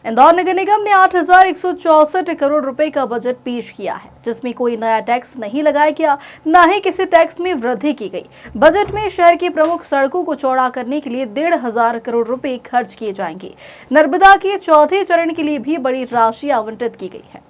इंदौर नगर निगम ने 8,164 करोड़ रुपए का बजट पेश किया है, जिसमें कोई नया टैक्स नहीं लगाया गया, न ही किसी टैक्स में वृद्धि की गई। बजट में शहर की प्रमुख सड़कों को चौड़ा करने के लिए 1,500 करोड़ रुपए खर्च किए जाएंगे। नर्मदा के चौथे चरण के लिए भी बड़ी राशि आवंटित की गई है।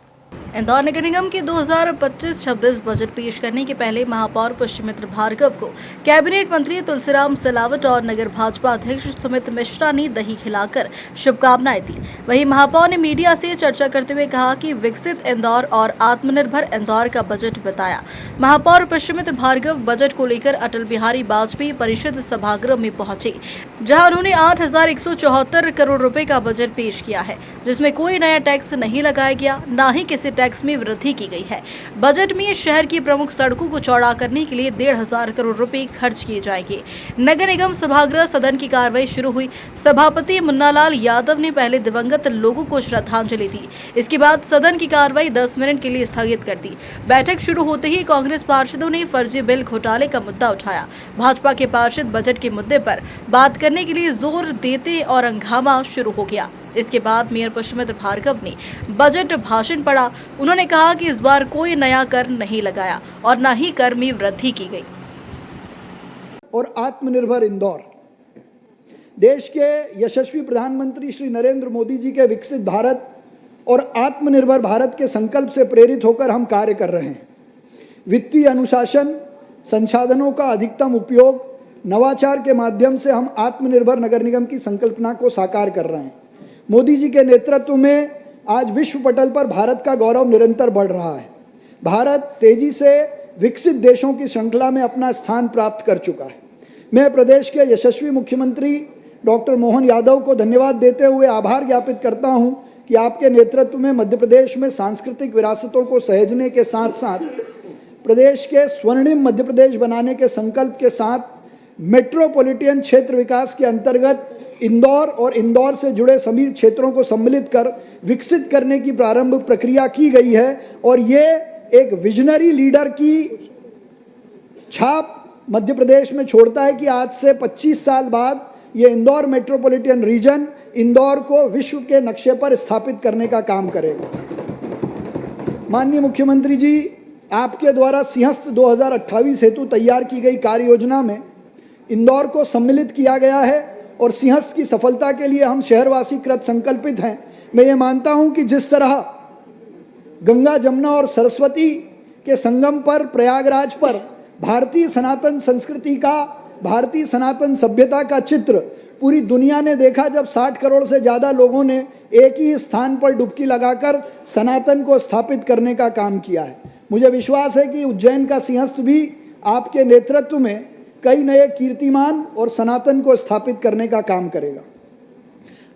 इंदौर नगर निगम के 2025-26 बजट पेश करने के पहले महापौर पुष्यमित्र भार्गव को कैबिनेट मंत्री तुलसीराम सिलावट और नगर भाजपा अध्यक्ष सुमित मिश्रा ने दही खिलाकर शुभकामनाएं दी। वहीं महापौर ने मीडिया से चर्चा करते हुए कहा कि विकसित इंदौर और आत्मनिर्भर इंदौर का बजट बताया। महापौर पुष्यमित्र भार्गव बजट को लेकर अटल बिहारी वाजपेयी परिषद सभागृह में पहुंचे, जहां उन्होंने 8,174 करोड़ रुपए का बजट पेश किया है, जिसमें कोई नया टैक्स नहीं लगाया गया, न ही किसी टैक्स में वृद्धि की गई है। बजट में शहर की प्रमुख सड़कों को चौड़ा करने के लिए 1,500 करोड़ रुपए खर्च किए जाएंगे। नगर निगम सभागृह सदन की कार्रवाई शुरू हुई। सभापति मुन्नालाल यादव ने पहले दिवंगत लोगों को श्रद्धांजलि दी। इसके बाद सदन की कार्रवाई 10 मिनट के लिए स्थगित कर दी। बैठक शुरू होते ही कांग्रेस पार्षदों ने फर्जी बिल घोटाले का मुद्दा उठाया। भाजपा के पार्षद बजट के मुद्दे पर बात करने के लिए जोर देते और हंगामा शुरू हो गया। इसके बाद मेयर पुष्यमित्र भार्गव ने बजट भाषण पढ़ा। उन्होंने कहा कि इस बार कोई नया कर नहीं लगाया और न ही कर में वृद्धि की गई। और आत्मनिर्भर इंदौर, देश के यशस्वी प्रधानमंत्री श्री नरेंद्र मोदी जी के विकसित भारत और आत्मनिर्भर भारत के संकल्प से प्रेरित होकर हम कार्य कर रहे हैं। वित्तीय अनुशासन, संसाधनों का अधिकतम उपयोग, नवाचार के माध्यम से हम आत्मनिर्भर नगर निगम की संकल्पना को साकार कर रहे हैं। मोदी जी के नेतृत्व में आज विश्व पटल पर भारत का गौरव निरंतर बढ़ रहा है। भारत तेजी से विकसित देशों की श्रृंखला में अपना स्थान प्राप्त कर चुका है। मैं प्रदेश के यशस्वी मुख्यमंत्री डॉक्टर मोहन यादव को धन्यवाद देते हुए आभार ज्ञापित करता हूं कि आपके नेतृत्व में मध्य प्रदेश में सांस्कृतिक विरासतों को सहेजने के साथ साथ प्रदेश के स्वर्णिम मध्य प्रदेश बनाने के संकल्प के साथ मेट्रोपॉलिटन क्षेत्र विकास के अंतर्गत इंदौर और इंदौर से जुड़े सभी क्षेत्रों को सम्मिलित कर विकसित करने की प्रारंभिक प्रक्रिया की गई है। और ये एक विजनरी लीडर की छाप मध्य प्रदेश में छोड़ता है कि आज से 25 साल बाद ये इंदौर मेट्रोपॉलिटन रीजन इंदौर को विश्व के नक्शे पर स्थापित करने का काम करेगा। माननीय मुख्यमंत्री जी, आपके द्वारा सिंहस्थ 2028 हेतु तैयार की गई कार्य योजना में इंदौर को सम्मिलित किया गया है और सिंहस्थ की सफलता के लिए हम शहरवासी कृत संकल्पित हैं। मैं ये मानता हूं कि जिस तरह गंगा, जमुना और सरस्वती के संगम पर, प्रयागराज पर भारतीय सनातन संस्कृति का, भारतीय सनातन सभ्यता का चित्र पूरी दुनिया ने देखा जब 60 करोड़ से ज़्यादा लोगों ने एक ही स्थान पर डुबकी लगाकर सनातन को स्थापित करने का काम किया है। मुझे विश्वास है कि उज्जैन का सिंहस्थ भी आपके नेतृत्व में कई नए कीर्तिमान और सनातन को स्थापित करने का काम करेगा।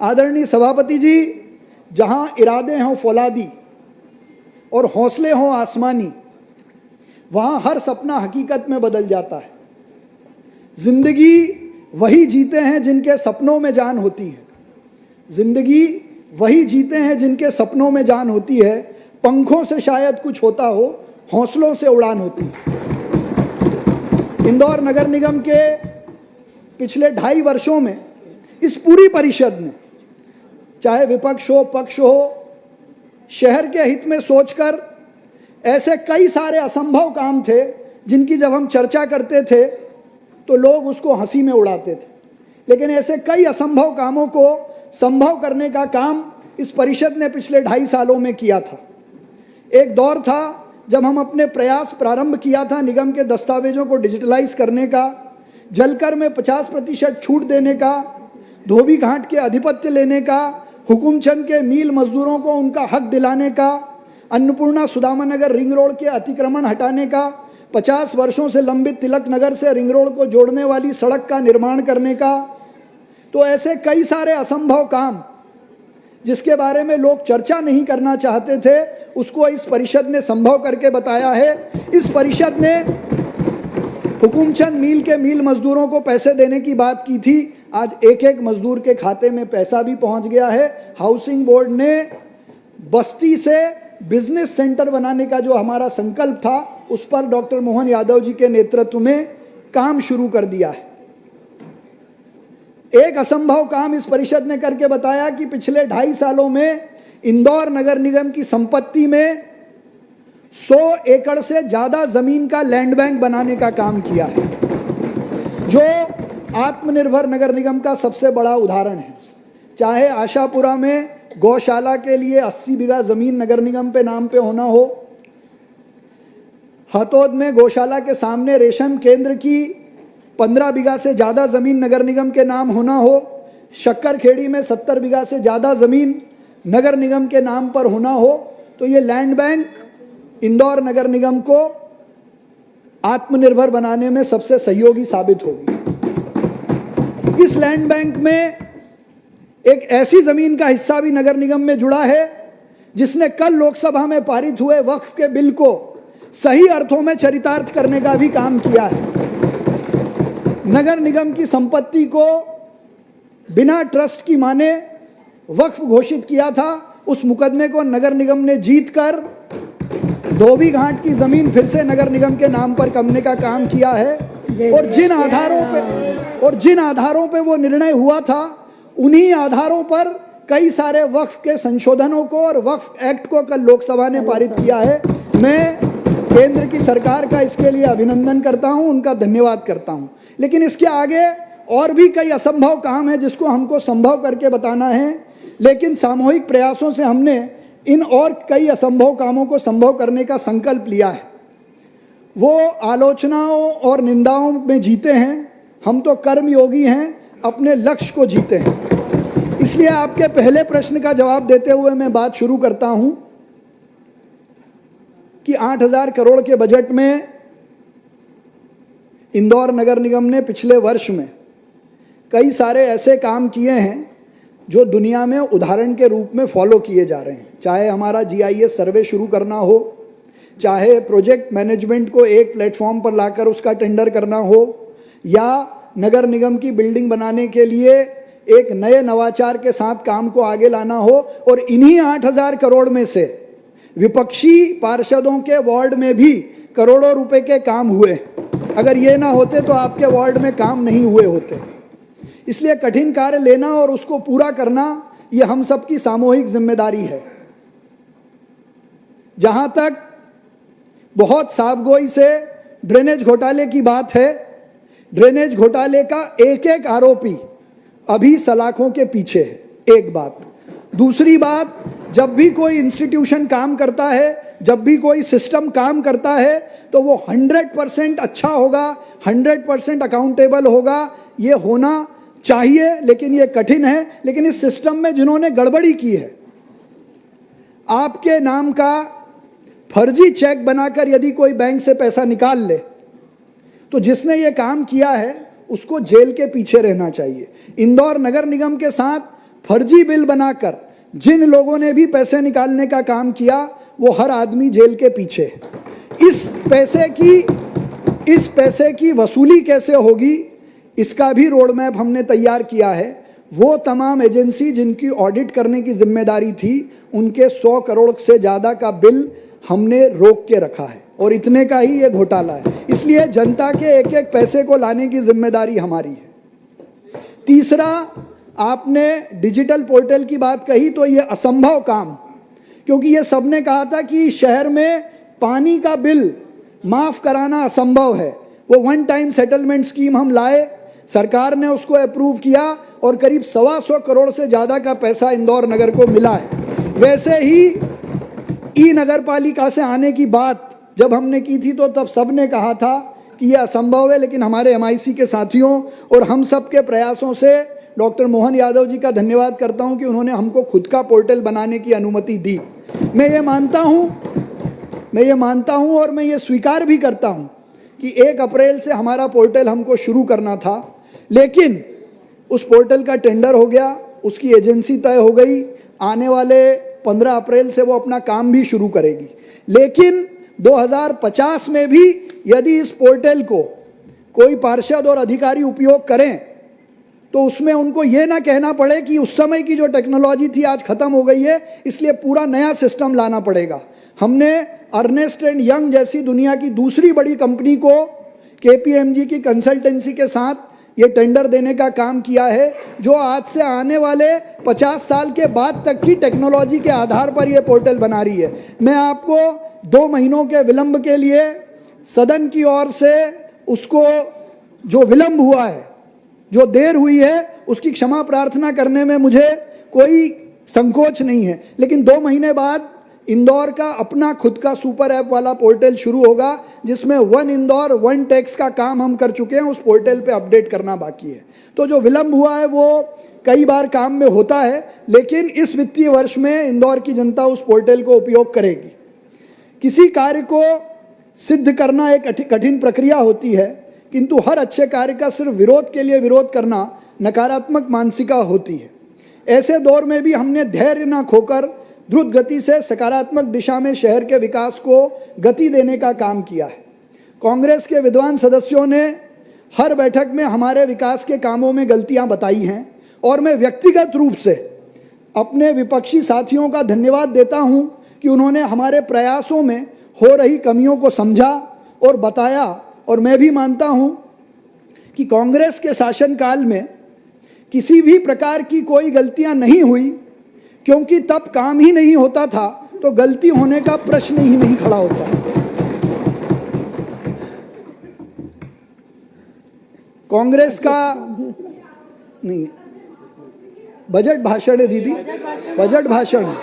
आदरणीय सभापति जी, जहां इरादे हों फौलादी और हौसले हों आसमानी, वहां हर सपना हकीकत में बदल जाता है। जिंदगी वही जीते हैं जिनके सपनों में जान होती है। जिंदगी वही जीते हैं जिनके सपनों में जान होती है। पंखों से शायद कुछ होता हो, हौसलों से उड़ान होती है। इंदौर नगर निगम के पिछले 2.5 वर्षों में इस पूरी परिषद ने, चाहे विपक्ष हो पक्ष हो, शहर के हित में सोचकर ऐसे कई सारे असंभव काम थे जिनकी जब हम चर्चा करते थे तो लोग उसको हंसी में उड़ाते थे, लेकिन ऐसे कई असंभव कामों को संभव करने का काम इस परिषद ने पिछले 2.5 सालों में किया था। एक दौर था जब हम अपने प्रयास प्रारंभ किया था निगम के दस्तावेजों को डिजिटलाइज करने का, जलकर में 50% छूट देने का, धोबी घाट के अधिपत्य लेने का, हुकुमचंद के मील मजदूरों को उनका हक दिलाने का, अन्नपूर्णा सुदामानगर रिंग रोड के अतिक्रमण हटाने का, 50 वर्षों से लंबित तिलक नगर से रिंग रोड को जोड़ने वाली सड़क का निर्माण करने का। तो ऐसे कई सारे असंभव काम जिसके बारे में लोग चर्चा नहीं करना चाहते थे, उसको इस परिषद ने संभव करके बताया है। इस परिषद ने हुकुमचंद मील के मील मजदूरों को पैसे देने की बात की थी, आज एक एक मजदूर के खाते में पैसा भी पहुंच गया है। हाउसिंग बोर्ड ने बस्ती से बिजनेस सेंटर बनाने का जो हमारा संकल्प था, उस पर डॉक्टर मोहन यादव जी के नेतृत्व में काम शुरू कर दिया है। एक असंभव काम इस परिषद ने करके बताया कि पिछले 2.5 सालों में इंदौर नगर निगम की संपत्ति में 100 एकड़ से ज्यादा जमीन का लैंड बैंक बनाने का काम किया है, जो आत्मनिर्भर नगर निगम का सबसे बड़ा उदाहरण है। चाहे आशापुरा में गौशाला के लिए 80 बीघा जमीन नगर निगम पे नाम पे होना हो, हथौद में गौशाला के सामने रेशम केंद्र की 15 बीघा से ज़्यादा ज़मीन नगर निगम के नाम होना हो, शक्करखेड़ी में 70 बीघा से ज़्यादा ज़मीन नगर निगम के नाम पर होना हो, तो ये लैंड बैंक इंदौर नगर निगम को आत्मनिर्भर बनाने में सबसे सहयोगी साबित होगी। इस लैंड बैंक में एक ऐसी ज़मीन का हिस्सा भी नगर निगम में जुड़ा है जिसने कल लोकसभा में पारित हुए वक्फ के बिल को सही अर्थों में चरितार्थ करने का भी काम किया है। नगर निगम की संपत्ति को बिना ट्रस्ट की माने वक्फ घोषित किया था। उस मुकदमे को नगर निगम ने जीतकर धोबी घाट की जमीन फिर से नगर निगम के नाम पर करने का काम किया है। और जिन आधारों पे वो निर्णय हुआ था, उन्हीं आधारों पर कई सारे वक्फ के संशोधनों को और वक्फ एक्ट को कल लोकसभा ने पारित किया है। मैं केंद्र की सरकार का इसके लिए अभिनंदन करता हूं, उनका धन्यवाद करता हूं। लेकिन इसके आगे और भी कई असंभव काम है जिसको हमको संभव करके बताना है, लेकिन सामूहिक प्रयासों से हमने इन और कई असंभव कामों को संभव करने का संकल्प लिया है। वो आलोचनाओं और निंदाओं में जीते हैं, हम तो कर्मयोगी हैं, अपने लक्ष्य को जीते हैं। इसलिए आपके पहले प्रश्न का जवाब देते हुए मैं बात शुरू करता हूं कि 8,000 करोड़ के बजट में इंदौर नगर निगम ने पिछले वर्ष में कई सारे ऐसे काम किए हैं जो दुनिया में उदाहरण के रूप में फॉलो किए जा रहे हैं। चाहे हमारा GIS सर्वे शुरू करना हो, चाहे प्रोजेक्ट मैनेजमेंट को एक प्लेटफॉर्म पर लाकर उसका टेंडर करना हो, या नगर निगम की बिल्डिंग बनाने के लिए एक नए नवाचार के साथ काम को आगे लाना हो। और इन्हीं 8,000 करोड़ में से विपक्षी पार्षदों के वार्ड में भी करोड़ों रुपए के काम हुए। अगर ये ना होते तो आपके वार्ड में काम नहीं हुए होते। इसलिए कठिन कार्य लेना और उसको पूरा करना ये हम सबकी सामूहिक जिम्मेदारी है। जहां तक बहुत साफगोई से ड्रेनेज घोटाले की बात है, ड्रेनेज घोटाले का एक एक आरोपी अभी सलाखों के पीछे है, एक बात। दूसरी बात, जब भी कोई इंस्टीट्यूशन काम करता है, जब भी कोई सिस्टम काम करता है, तो वो 100% अच्छा होगा, 100% अकाउंटेबल होगा। ये होना चाहिए, लेकिन ये कठिन है। लेकिन इस सिस्टम में जिन्होंने गड़बड़ी की है, आपके नाम का फर्जी चेक बनाकर यदि कोई बैंक से पैसा निकाल ले, तो जिसने ये काम किया है उसको जेल के पीछे रहना चाहिए। इंदौर नगर निगम के साथ फर्जी बिल बनाकर जिन लोगों ने भी पैसे निकालने का काम किया, वो हर आदमी जेल के पीछे है। इस पैसे की वसूली कैसे होगी, इसका भी रोड मैप हमने तैयार किया है। वो तमाम एजेंसी जिनकी ऑडिट करने की जिम्मेदारी थी, उनके 100 करोड़ से ज़्यादा का बिल हमने रोक के रखा है, और इतने का ही ये घोटाला है। इसलिए जनता के एक एक पैसे को लाने की जिम्मेदारी हमारी है। तीसरा, आपने डिजिटल पोर्टल की बात कही, तो ये असंभव काम, क्योंकि ये सबने कहा था कि शहर में पानी का बिल माफ कराना असंभव है। वो वन टाइम सेटलमेंट स्कीम हम लाए, सरकार ने उसको अप्रूव किया और करीब 125 करोड़ से ज़्यादा का पैसा इंदौर नगर को मिला है। वैसे ही ई नगर पालिका से आने की बात जब हमने की थी, तो तब सब ने कहा था कि यह असंभव है, लेकिन हमारे MIC के साथियों और हम सब के प्रयासों से डॉक्टर मोहन यादव जी का धन्यवाद करता हूं कि उन्होंने हमको खुद का पोर्टल बनाने की अनुमति दी। मैं ये मानता हूं और मैं ये स्वीकार भी करता हूं कि 1 अप्रैल से हमारा पोर्टल हमको शुरू करना था, लेकिन उस पोर्टल का टेंडर हो गया, उसकी एजेंसी तय हो गई, आने वाले 15 अप्रैल से वो अपना काम भी शुरू करेगी। लेकिन 2050 में भी यदि इस पोर्टल को कोई पार्षद और अधिकारी उपयोग करें, तो उसमें उनको ये ना कहना पड़े कि उस समय की जो टेक्नोलॉजी थी आज खत्म हो गई है, इसलिए पूरा नया सिस्टम लाना पड़ेगा। हमने अर्नेस्ट एंड यंग जैसी दुनिया की दूसरी बड़ी कंपनी को KPMG की कंसल्टेंसी के साथ ये टेंडर देने का काम किया है, जो आज से आने वाले 50 साल के बाद तक की टेक्नोलॉजी के आधार पर ये पोर्टल बना रही है। मैं आपको 2 महीनों के विलंब के लिए सदन की ओर से उसको जो विलंब हुआ है, जो देर हुई है, उसकी क्षमा प्रार्थना करने में मुझे कोई संकोच नहीं है। लेकिन 2 महीने बाद इंदौर का अपना खुद का सुपर ऐप वाला पोर्टल शुरू होगा, जिसमें वन इंदौर वन टैक्स का काम हम कर चुके हैं, उस पोर्टल पे अपडेट करना बाकी है। तो जो विलंब हुआ है वो कई बार काम में होता है, लेकिन इस वित्तीय वर्ष में इंदौर की जनता उस पोर्टल को उपयोग करेगी। किसी कार्य को सिद्ध करना एक कठिन प्रक्रिया होती है, किंतु हर अच्छे कार्य का सिर्फ विरोध के लिए विरोध करना नकारात्मक मानसिकता होती है। ऐसे दौर में भी हमने धैर्य न खोकर द्रुत गति से सकारात्मक दिशा में शहर के विकास को गति देने का काम किया है। कांग्रेस के विद्वान सदस्यों ने हर बैठक में हमारे विकास के कामों में गलतियां बताई हैं, और मैं व्यक्तिगत रूप से अपने विपक्षी साथियों का धन्यवाद देता हूं कि उन्होंने हमारे प्रयासों में हो रही कमियों को समझा और बताया। और मैं भी मानता हूं कि कांग्रेस के शासनकाल में किसी भी प्रकार की कोई गलतियां नहीं हुई, क्योंकि तब काम ही नहीं होता था, तो गलती होने का प्रश्न ही नहीं खड़ा होता। कांग्रेस का नहीं, बजट भाषण है दीदी, बजट भाषण है,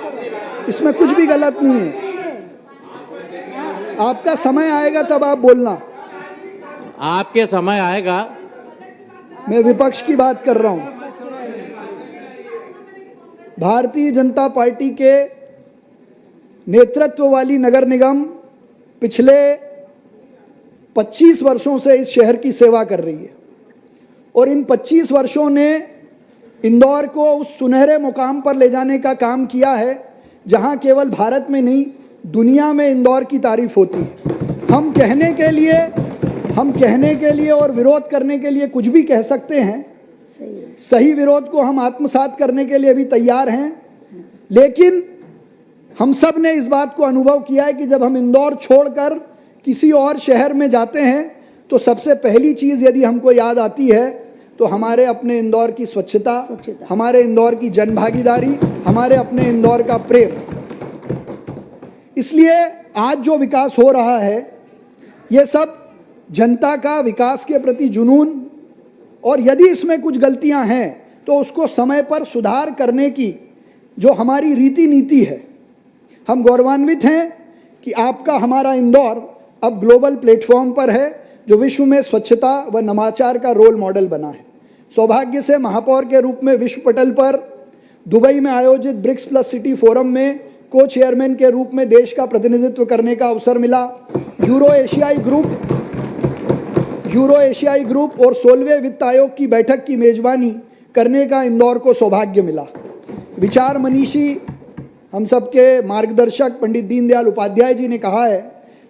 इसमें कुछ भी गलत नहीं है। आपका समय आएगा तब आप बोलना, आपके समय आएगा। मैं विपक्ष की बात कर रहा हूं। भारतीय जनता पार्टी के नेतृत्व वाली नगर निगम पिछले 25 वर्षों से इस शहर की सेवा कर रही है, और इन 25 वर्षों ने इंदौर को उस सुनहरे मुकाम पर ले जाने का काम किया है जहां केवल भारत में नहीं, दुनिया में इंदौर की तारीफ होती है। हम कहने के लिए और विरोध करने के लिए कुछ भी कह सकते हैं, सही विरोध को हम आत्मसात करने के लिए भी तैयार हैं। लेकिन हम सब ने इस बात को अनुभव किया है कि जब हम इंदौर छोड़कर किसी और शहर में जाते हैं, तो सबसे पहली चीज यदि हमको याद आती है तो हमारे अपने इंदौर की स्वच्छता, हमारे इंदौर की जनभागीदारी, हमारे अपने इंदौर का प्रेम। इसलिए आज जो विकास हो रहा है, ये सब जनता का विकास के प्रति जुनून, और यदि इसमें कुछ गलतियां हैं तो उसको समय पर सुधार करने की जो हमारी रीति नीति है। हम गौरवान्वित हैं कि आपका हमारा इंदौर अब ग्लोबल प्लेटफॉर्म पर है, जो विश्व में स्वच्छता व नवाचार का रोल मॉडल बना है। सौभाग्य से महापौर के रूप में विश्व पटल पर दुबई में आयोजित ब्रिक्स प्लस सिटी फोरम में को चेयरमैन के रूप में देश का प्रतिनिधित्व करने का अवसर मिला। यूरो एशियाई ग्रुप और 16वें वित्त आयोग की बैठक की मेजबानी करने का इंदौर को सौभाग्य मिला। विचार मनीषी, हम सबके मार्गदर्शक पंडित दीनदयाल उपाध्याय जी ने कहा है,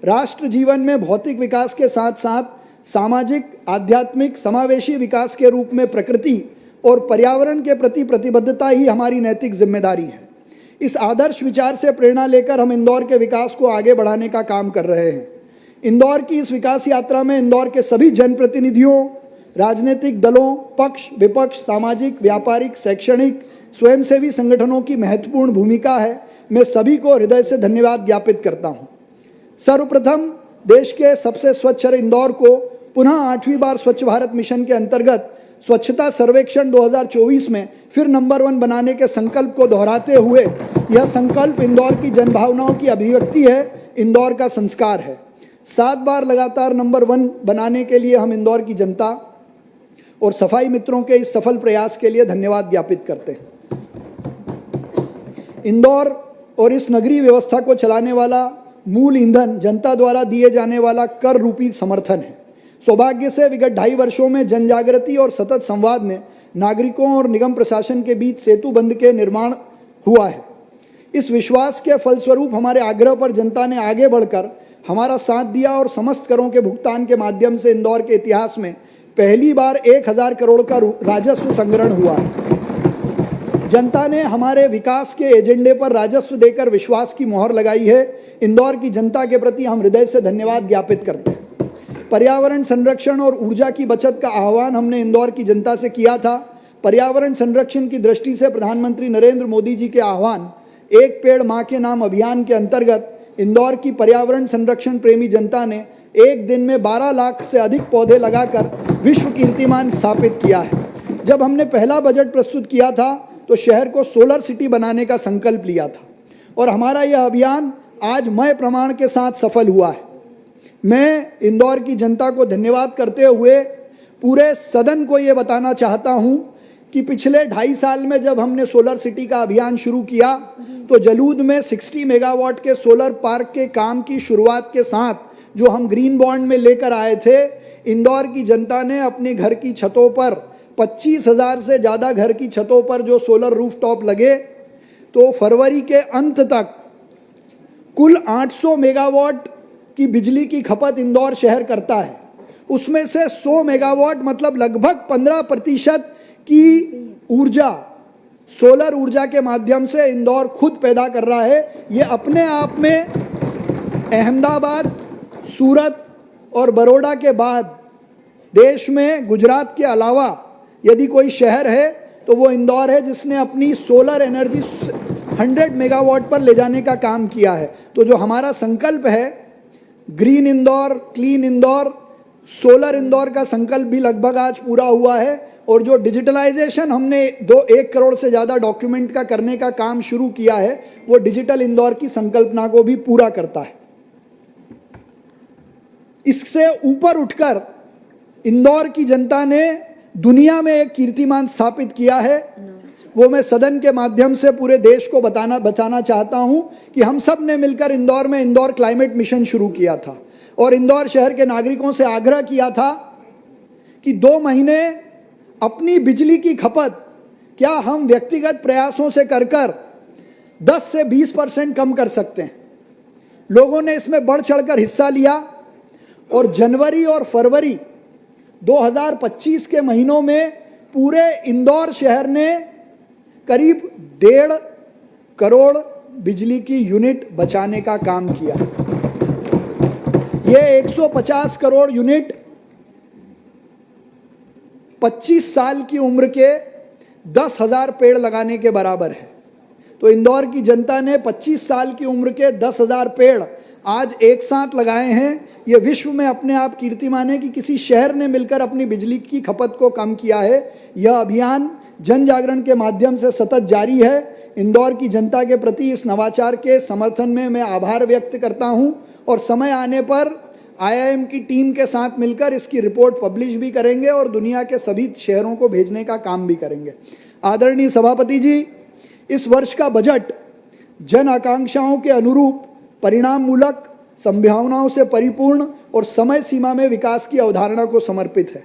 राष्ट्र जीवन में भौतिक विकास के साथ साथ सामाजिक, आध्यात्मिक, समावेशी विकास के रूप में प्रकृति और पर्यावरण के प्रति प्रतिबद्धता ही हमारी नैतिक जिम्मेदारी है। इस आदर्श विचार से प्रेरणा लेकर हम इंदौर के विकास को आगे बढ़ाने का काम कर रहे हैं। इंदौर की इस विकास यात्रा में इंदौर के सभी जनप्रतिनिधियों, राजनीतिक दलों, पक्ष विपक्ष, सामाजिक, व्यापारिक, शैक्षणिक, स्वयंसेवी संगठनों की महत्वपूर्ण भूमिका है। मैं सभी को हृदय से धन्यवाद ज्ञापित करता हूं। सर्वप्रथम देश के सबसे स्वच्छ शहर इंदौर को पुनः 8वीं बार स्वच्छ भारत मिशन के अंतर्गत स्वच्छता सर्वेक्षण 2024 में फिर नंबर 1 बनाने के संकल्प को दोहराते हुए, यह संकल्प इंदौर की जनभावनाओं की अभिव्यक्ति है, इंदौर का संस्कार है। 7 बार लगातार नंबर 1 बनाने के लिए हम इंदौर की जनता और सफाई मित्रों के इस सफल प्रयास के लिए धन्यवाद ज्ञापित करते हैं। इंदौर और इस नगरीय व्यवस्था को चलाने वाला मूल ईंधन जनता द्वारा दिए जाने वाला कर रूपी समर्थन है। सौभाग्य से विगत 2.5 वर्षों में जन जागृति और सतत संवाद ने नागरिकों और निगम प्रशासन के बीच सेतु बंध के निर्माण हुआ है। इस विश्वास के फलस्वरूप हमारे आग्रह पर जनता ने आगे बढ़कर हमारा साथ दिया और समस्त करों के भुगतान के माध्यम से इंदौर के इतिहास में पहली बार 1000 करोड़ का राजस्व संग्रहण हुआ है। जनता ने हमारे विकास के एजेंडे पर राजस्व देकर विश्वास की मोहर लगाई है। इंदौर की जनता के प्रति हम हृदय से धन्यवाद ज्ञापित करते हैं। पर्यावरण संरक्षण और ऊर्जा की बचत का आह्वान हमने इंदौर की जनता से किया था। पर्यावरण संरक्षण की दृष्टि से प्रधानमंत्री नरेंद्र मोदी जी के आह्वान एक पेड़ मां के नाम अभियान के अंतर्गत इंदौर की पर्यावरण संरक्षण प्रेमी जनता ने एक दिन में 12 लाख से अधिक पौधे लगाकर विश्व कीर्तिमान स्थापित किया है। जब हमने पहला बजट प्रस्तुत किया था तो शहर को सोलर सिटी बनाने का संकल्प लिया था और हमारा यह अभियान आज मय प्रमाण के साथ सफल हुआ है। मैं इंदौर की जनता को धन्यवाद करते हुए पूरे सदन को ये बताना चाहता हूँ कि पिछले 2.5 साल में जब हमने सोलर सिटी का अभियान शुरू किया तो जलूद में 60 मेगावाट के सोलर पार्क के काम की शुरुआत के साथ जो हम ग्रीन बॉन्ड में लेकर आए थे, इंदौर की जनता ने अपने घर की छतों पर 25,000 से ज़्यादा घर की छतों पर जो सोलर रूफटॉप लगे तो फरवरी के अंत तक कुल 800 मेगावाट की बिजली की खपत इंदौर शहर करता है। उसमें से 100 मेगावाट मतलब लगभग 15% की ऊर्जा सोलर ऊर्जा के माध्यम से इंदौर खुद पैदा कर रहा है। ये अपने आप में अहमदाबाद, सूरत और बड़ौदा के बाद देश में गुजरात के अलावा यदि कोई शहर है तो वो इंदौर है, जिसने अपनी सोलर एनर्जी 100 मेगावाट पर ले जाने का काम किया है। तो जो हमारा संकल्प है green Indore, clean Indore, solar Indore का संकल्प भी लगभग आज पूरा हुआ है। और जो डिजिटलाइजेशन हमने 1 करोड़ से ज़्यादा डॉक्यूमेंट का करने का काम शुरू किया है वो डिजिटल इंदौर की संकल्पना को भी पूरा करता है। इससे ऊपर उठकर इंदौर की जनता ने दुनिया में एक कीर्तिमान स्थापित किया है। वो मैं सदन के माध्यम से पूरे देश को बताना चाहता हूं कि हम सब ने मिलकर इंदौर में इंदौर क्लाइमेट मिशन शुरू किया था और इंदौर शहर के नागरिकों से आग्रह किया था कि 2 महीने अपनी बिजली की खपत क्या हम व्यक्तिगत प्रयासों से कर 10 से 20% कम कर सकते हैं। लोगों ने इसमें बढ़ चढ़कर हिस्सा लिया और जनवरी और फरवरी 2025 के महीनों में पूरे इंदौर शहर ने करीब 1.5 करोड़ बिजली की यूनिट बचाने का काम किया। ये 150 करोड़ यूनिट 25 साल की उम्र के 10,000 पेड़ लगाने के बराबर है। तो इंदौर की जनता ने 25 साल की उम्र के 10,000 पेड़ आज एक साथ लगाए हैं। ये विश्व में अपने आप कीर्तिमान है कि किसी शहर ने मिलकर अपनी बिजली की खपत को कम किया है। यह अभियान जन जागरण के माध्यम से सतत जारी है। इंदौर की जनता के प्रति इस नवाचार के समर्थन में मैं आभार व्यक्त करता हूं और समय आने पर IIM की टीम के साथ मिलकर इसकी रिपोर्ट पब्लिश भी करेंगे और दुनिया के सभी शहरों को भेजने का काम भी करेंगे। आदरणीय सभापति जी, इस वर्ष का बजट जन आकांक्षाओं के अनुरूप परिणाममूलक, संभावनाओं से परिपूर्ण और समय सीमा में विकास की अवधारणा को समर्पित है।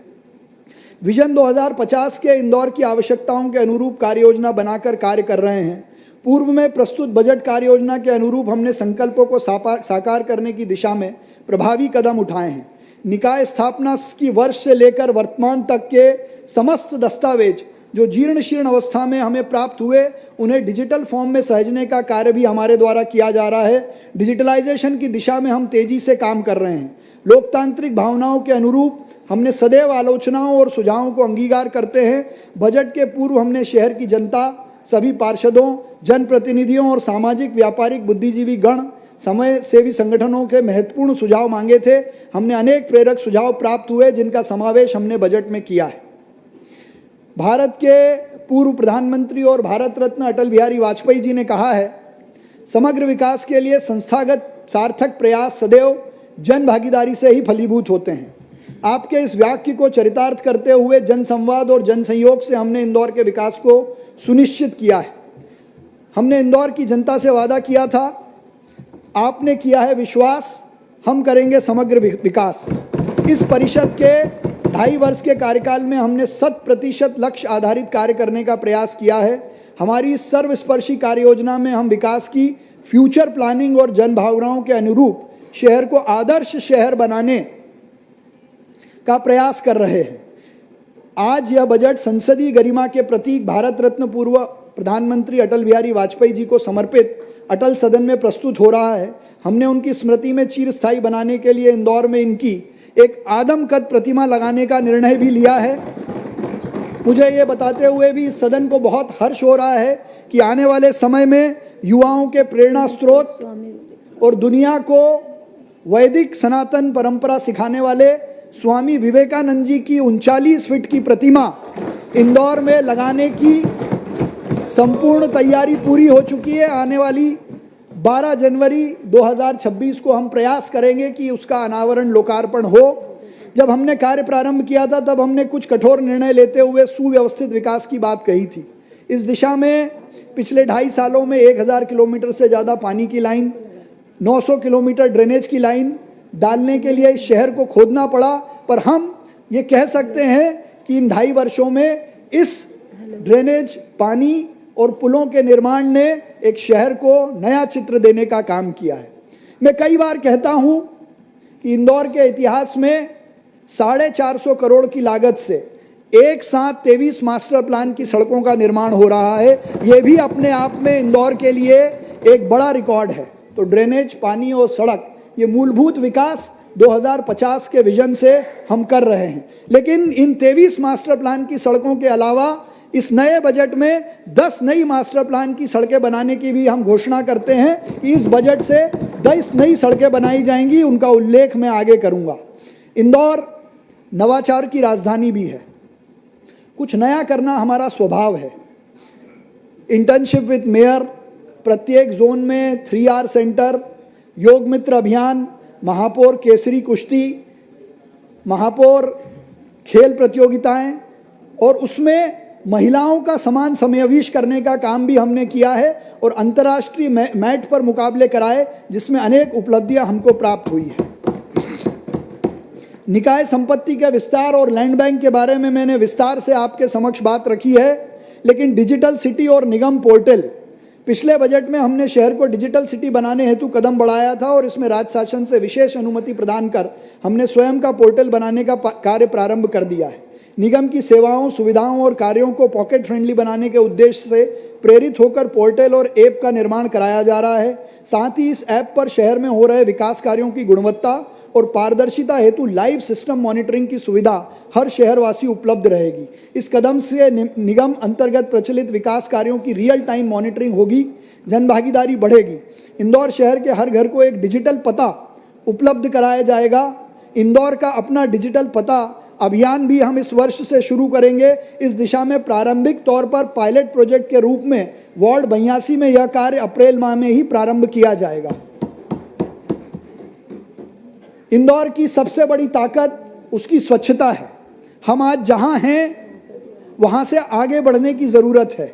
विजन 2050 के इंदौर की आवश्यकताओं के अनुरूप कार्य योजना बनाकर कार्य कर रहे हैं। पूर्व में प्रस्तुत बजट कार्य योजना के अनुरूप हमने संकल्पों को साकार करने की दिशा में प्रभावी कदम उठाए हैं। निकाय स्थापना की वर्ष से लेकर वर्तमान तक के समस्त दस्तावेज जो जीर्ण शीर्ण अवस्था में हमें प्राप्त हुए उन्हें डिजिटल फॉर्म में सहेजने का कार्य भी हमारे द्वारा किया जा रहा है। डिजिटलाइजेशन की दिशा में हम तेजी से काम कर रहे हैं। लोकतांत्रिक भावनाओं के अनुरूप हमने सदैव आलोचनाओं और सुझावों को अंगीकार करते हैं। बजट के पूर्व हमने शहर की जनता, सभी पार्षदों, जनप्रतिनिधियों और सामाजिक व्यापारिक बुद्धिजीवी गण, समय सेवी संगठनों के महत्वपूर्ण सुझाव मांगे थे। हमने अनेक प्रेरक सुझाव प्राप्त हुए जिनका समावेश हमने बजट में किया है। भारत के पूर्व प्रधानमंत्री और भारत रत्न अटल बिहारी वाजपेयी जी ने कहा है, समग्र विकास के लिए संस्थागत सार्थक प्रयास सदैव जन भागीदारी से ही फलीभूत होते हैं। आपके इस वाक्य को चरितार्थ करते हुए जन संवाद और जन संयोग से हमने इंदौर के विकास को सुनिश्चित किया है। हमने इंदौर की जनता से वादा किया था, आपने किया है विश्वास, हम करेंगे समग्र विकास। इस परिषद के 2.5 वर्ष के कार्यकाल में हमने 100% लक्ष्य आधारित कार्य करने का प्रयास किया है। हमारी इस सर्वस्पर्शी कार्य योजना में हम विकास की फ्यूचर प्लानिंग और जन भावनाओं के अनुरूप शहर को आदर्श शहर बनाने का प्रयास कर रहे हैं। आज यह बजट संसदीय गरिमा के प्रतीक भारत रत्न पूर्व प्रधानमंत्री अटल बिहारी वाजपेयी जी को समर्पित अटल सदन में प्रस्तुत हो रहा है। हमने उनकी स्मृति में चिरस्थायी बनाने के लिए इंदौर में इनकी एक आदमकद प्रतिमा लगाने का निर्णय भी लिया है। मुझे ये बताते हुए भी इस सदन को बहुत हर्ष हो रहा है कि आने वाले समय में युवाओं के प्रेरणा स्रोत और दुनिया को वैदिक सनातन परंपरा सिखाने वाले स्वामी विवेकानंद जी की 39 फीट की प्रतिमा इंदौर में लगाने की संपूर्ण तैयारी पूरी हो चुकी है। आने वाली 12 जनवरी 2026 को हम प्रयास करेंगे कि उसका अनावरण लोकार्पण हो। जब हमने कार्य प्रारंभ किया था तब हमने कुछ कठोर निर्णय लेते हुए सुव्यवस्थित विकास की बात कही थी। इस दिशा में पिछले 2.5 सालों में 1000 किलोमीटर से ज़्यादा पानी की लाइन, 900 किलोमीटर ड्रेनेज की लाइन डालने के लिए इस शहर को खोदना पड़ा, पर हम ये कह सकते हैं कि इन 2.5 वर्षों में इस ड्रेनेज, पानी और पुलों के निर्माण ने एक शहर को नया चित्र देने का काम किया है। मैं कई बार कहता हूं कि इंदौर के इतिहास में 450 करोड़ की लागत से एक साथ 23 मास्टर प्लान की सड़कों का निर्माण हो रहा है। ये भी अपने आप में इंदौर के लिए एक बड़ा रिकॉर्ड है। तो ड्रेनेज, पानी और सड़क, ये मूलभूत विकास 2050 के विजन से हम कर रहे हैं। लेकिन इन 23 मास्टर प्लान की सड़कों के अलावा इस नए बजट में 10 नई मास्टर प्लान की सड़कें बनाने की भी हम घोषणा करते हैं कि इस बजट से 10 नई सड़कें बनाई जाएंगी। उनका उल्लेख मैं आगे करूंगा। इंदौर नवाचार की राजधानी भी है। कुछ नया करना हमारा स्वभाव है। इंटर्नशिप विद मेयर, प्रत्येक जोन में 3R सेंटर, योग मित्र अभियान, महापौर केसरी कुश्ती, महापौर खेल प्रतियोगिताएं और उसमें महिलाओं का समान समावेश करने का काम भी हमने किया है और अंतर्राष्ट्रीय मैट पर मुकाबले कराए, जिसमें अनेक उपलब्धियां हमको प्राप्त हुई है। निकाय संपत्ति के विस्तार और लैंड बैंक के बारे में मैंने विस्तार से आपके समक्ष बात रखी है। लेकिन डिजिटल सिटी और निगम पोर्टल, पिछले बजट में हमने शहर को डिजिटल सिटी बनाने हेतु कदम बढ़ाया था और इसमें राज्य शासन से विशेष अनुमति प्रदान कर हमने स्वयं का पोर्टल बनाने का कार्य प्रारंभ कर दिया है। निगम की सेवाओं, सुविधाओं और कार्यों को पॉकेट फ्रेंडली बनाने के उद्देश्य से प्रेरित होकर पोर्टल और ऐप का निर्माण कराया जा रहा है। साथ ही इस ऐप पर शहर में हो रहे विकास कार्यों की गुणवत्ता और पारदर्शिता हेतु लाइव सिस्टम मॉनिटरिंग की सुविधा हर शहरवासी उपलब्ध रहेगी। इस कदम से निगम अंतर्गत प्रचलित विकास कार्यों की रियल टाइम मॉनिटरिंग होगी, जनभागीदारी बढ़ेगी। इंदौर शहर के हर घर को एक डिजिटल पता उपलब्ध कराया जाएगा। इंदौर का अपना डिजिटल पता अभियान भी हम इस वर्ष से शुरू करेंगे। इस दिशा में प्रारंभिक तौर पर पायलट प्रोजेक्ट के रूप में वार्ड 82 में यह कार्य अप्रैल माह में ही प्रारंभ किया जाएगा। इंदौर की सबसे बड़ी ताकत उसकी स्वच्छता है। हम आज जहां हैं वहां से आगे बढ़ने की जरूरत है।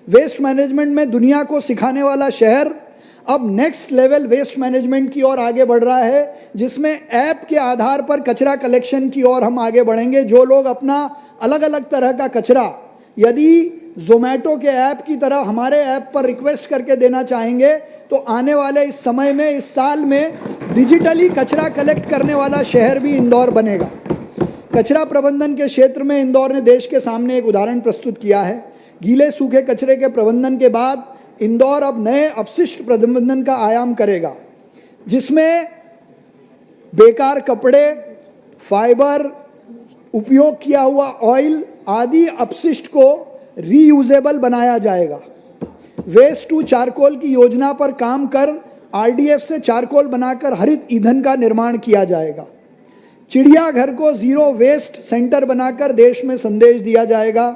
वेस्ट मैनेजमेंट में दुनिया को सिखाने वाला शहर अब नेक्स्ट लेवल वेस्ट मैनेजमेंट की ओर आगे बढ़ रहा है, जिसमें ऐप के आधार पर कचरा कलेक्शन की ओर हम आगे बढ़ेंगे। जो लोग अपना अलग अलग तरह का कचरा यदि जोमेटो के ऐप की तरह हमारे ऐप पर रिक्वेस्ट करके देना चाहेंगे तो आने वाले इस समय में, इस साल में डिजिटली कचरा कलेक्ट करने वाला शहर भी इंदौर बनेगा। कचरा प्रबंधन के क्षेत्र में इंदौर ने देश के सामने एक उदाहरण प्रस्तुत किया है। गीले सूखे कचरे के प्रबंधन के बाद इंदौर अब नए अपशिष्ट प्रबंधन का आयाम करेगा, जिसमें बेकार कपड़े, फाइबर, उपयोग किया हुआ ऑयल आदि अपशिष्ट को रीयूजेबल बनाया जाएगा। वेस्ट टू चारकोल की योजना पर काम कर आरडीएफ से चारकोल बनाकर हरित ईंधन का निर्माण किया जाएगा। चिड़ियाघर को जीरो वेस्ट सेंटर बनाकर देश में संदेश दिया जाएगा।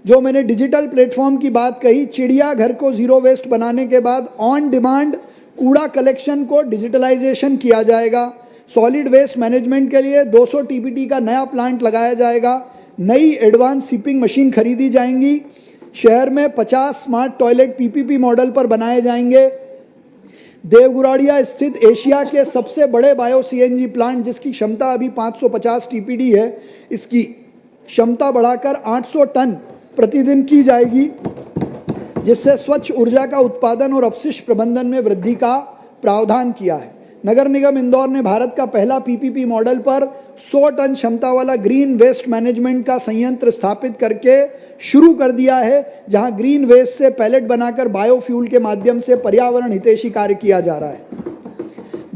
जो मैंने डिजिटल प्लेटफॉर्म की बात कही, चिड़ियाघर को जीरो वेस्ट बनाने के बाद ऑन डिमांड कूड़ा कलेक्शन को डिजिटलाइजेशन किया जाएगा। सॉलिड वेस्ट मैनेजमेंट के लिए 200 टीपीटी का नया प्लांट लगाया जाएगा। नई एडवांस सीपिंग मशीन खरीदी जाएंगी। शहर में 50 स्मार्ट टॉयलेट पीपीपी मॉडल पर बनाए जाएंगे। देवगुराड़िया स्थित एशिया के सबसे बड़े बायो सीएनजी प्लांट, जिसकी क्षमता अभी 550 टीपीडी है, इसकी क्षमता बढ़ाकर 800 टन प्रतिदिन की जाएगी, जिससे स्वच्छ ऊर्जा का उत्पादन और अपशिष्ट प्रबंधन में वृद्धि का प्रावधान किया है। नगर निगम इंदौर ने भारत का पहला पीपीपी मॉडल पर 100 टन क्षमता वाला ग्रीन वेस्ट मैनेजमेंट का संयंत्र स्थापित करके शुरू कर दिया है, जहां ग्रीन वेस्ट से पैलेट बनाकर बायोफ्यूल के माध्यम से पर्यावरण हितैषी कार्य किया जा रहा है।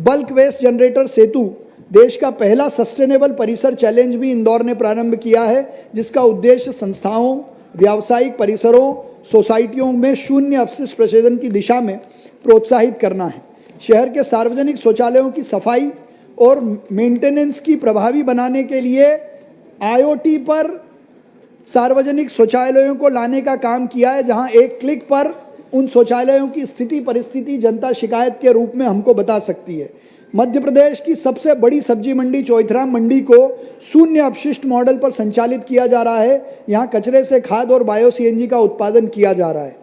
बल्क वेस्ट जनरेटर सेतु देश का पहला सस्टेनेबल परिसर चैलेंज भी इंदौर ने प्रारंभ किया है, जिसका उद्देश्य संस्थाओं, व्यावसायिक परिसरों, सोसाइटियों में शून्य अपशिष्ट प्रशोधन की दिशा में प्रोत्साहित करना है। शहर के सार्वजनिक शौचालयों की सफाई और मेंटेनेंस की प्रभावी बनाने के लिए IoT पर सार्वजनिक शौचालयों को लाने का काम किया है, जहां एक क्लिक पर उन शौचालयों की स्थिति परिस्थिति जनता शिकायत के रूप में हमको बता सकती है। मध्य प्रदेश की सबसे बड़ी सब्जी मंडी चौइथराम मंडी को शून्य अपशिष्ट मॉडल पर संचालित किया जा रहा है। यहाँ कचरे से खाद और बायो CNG का उत्पादन किया जा रहा है।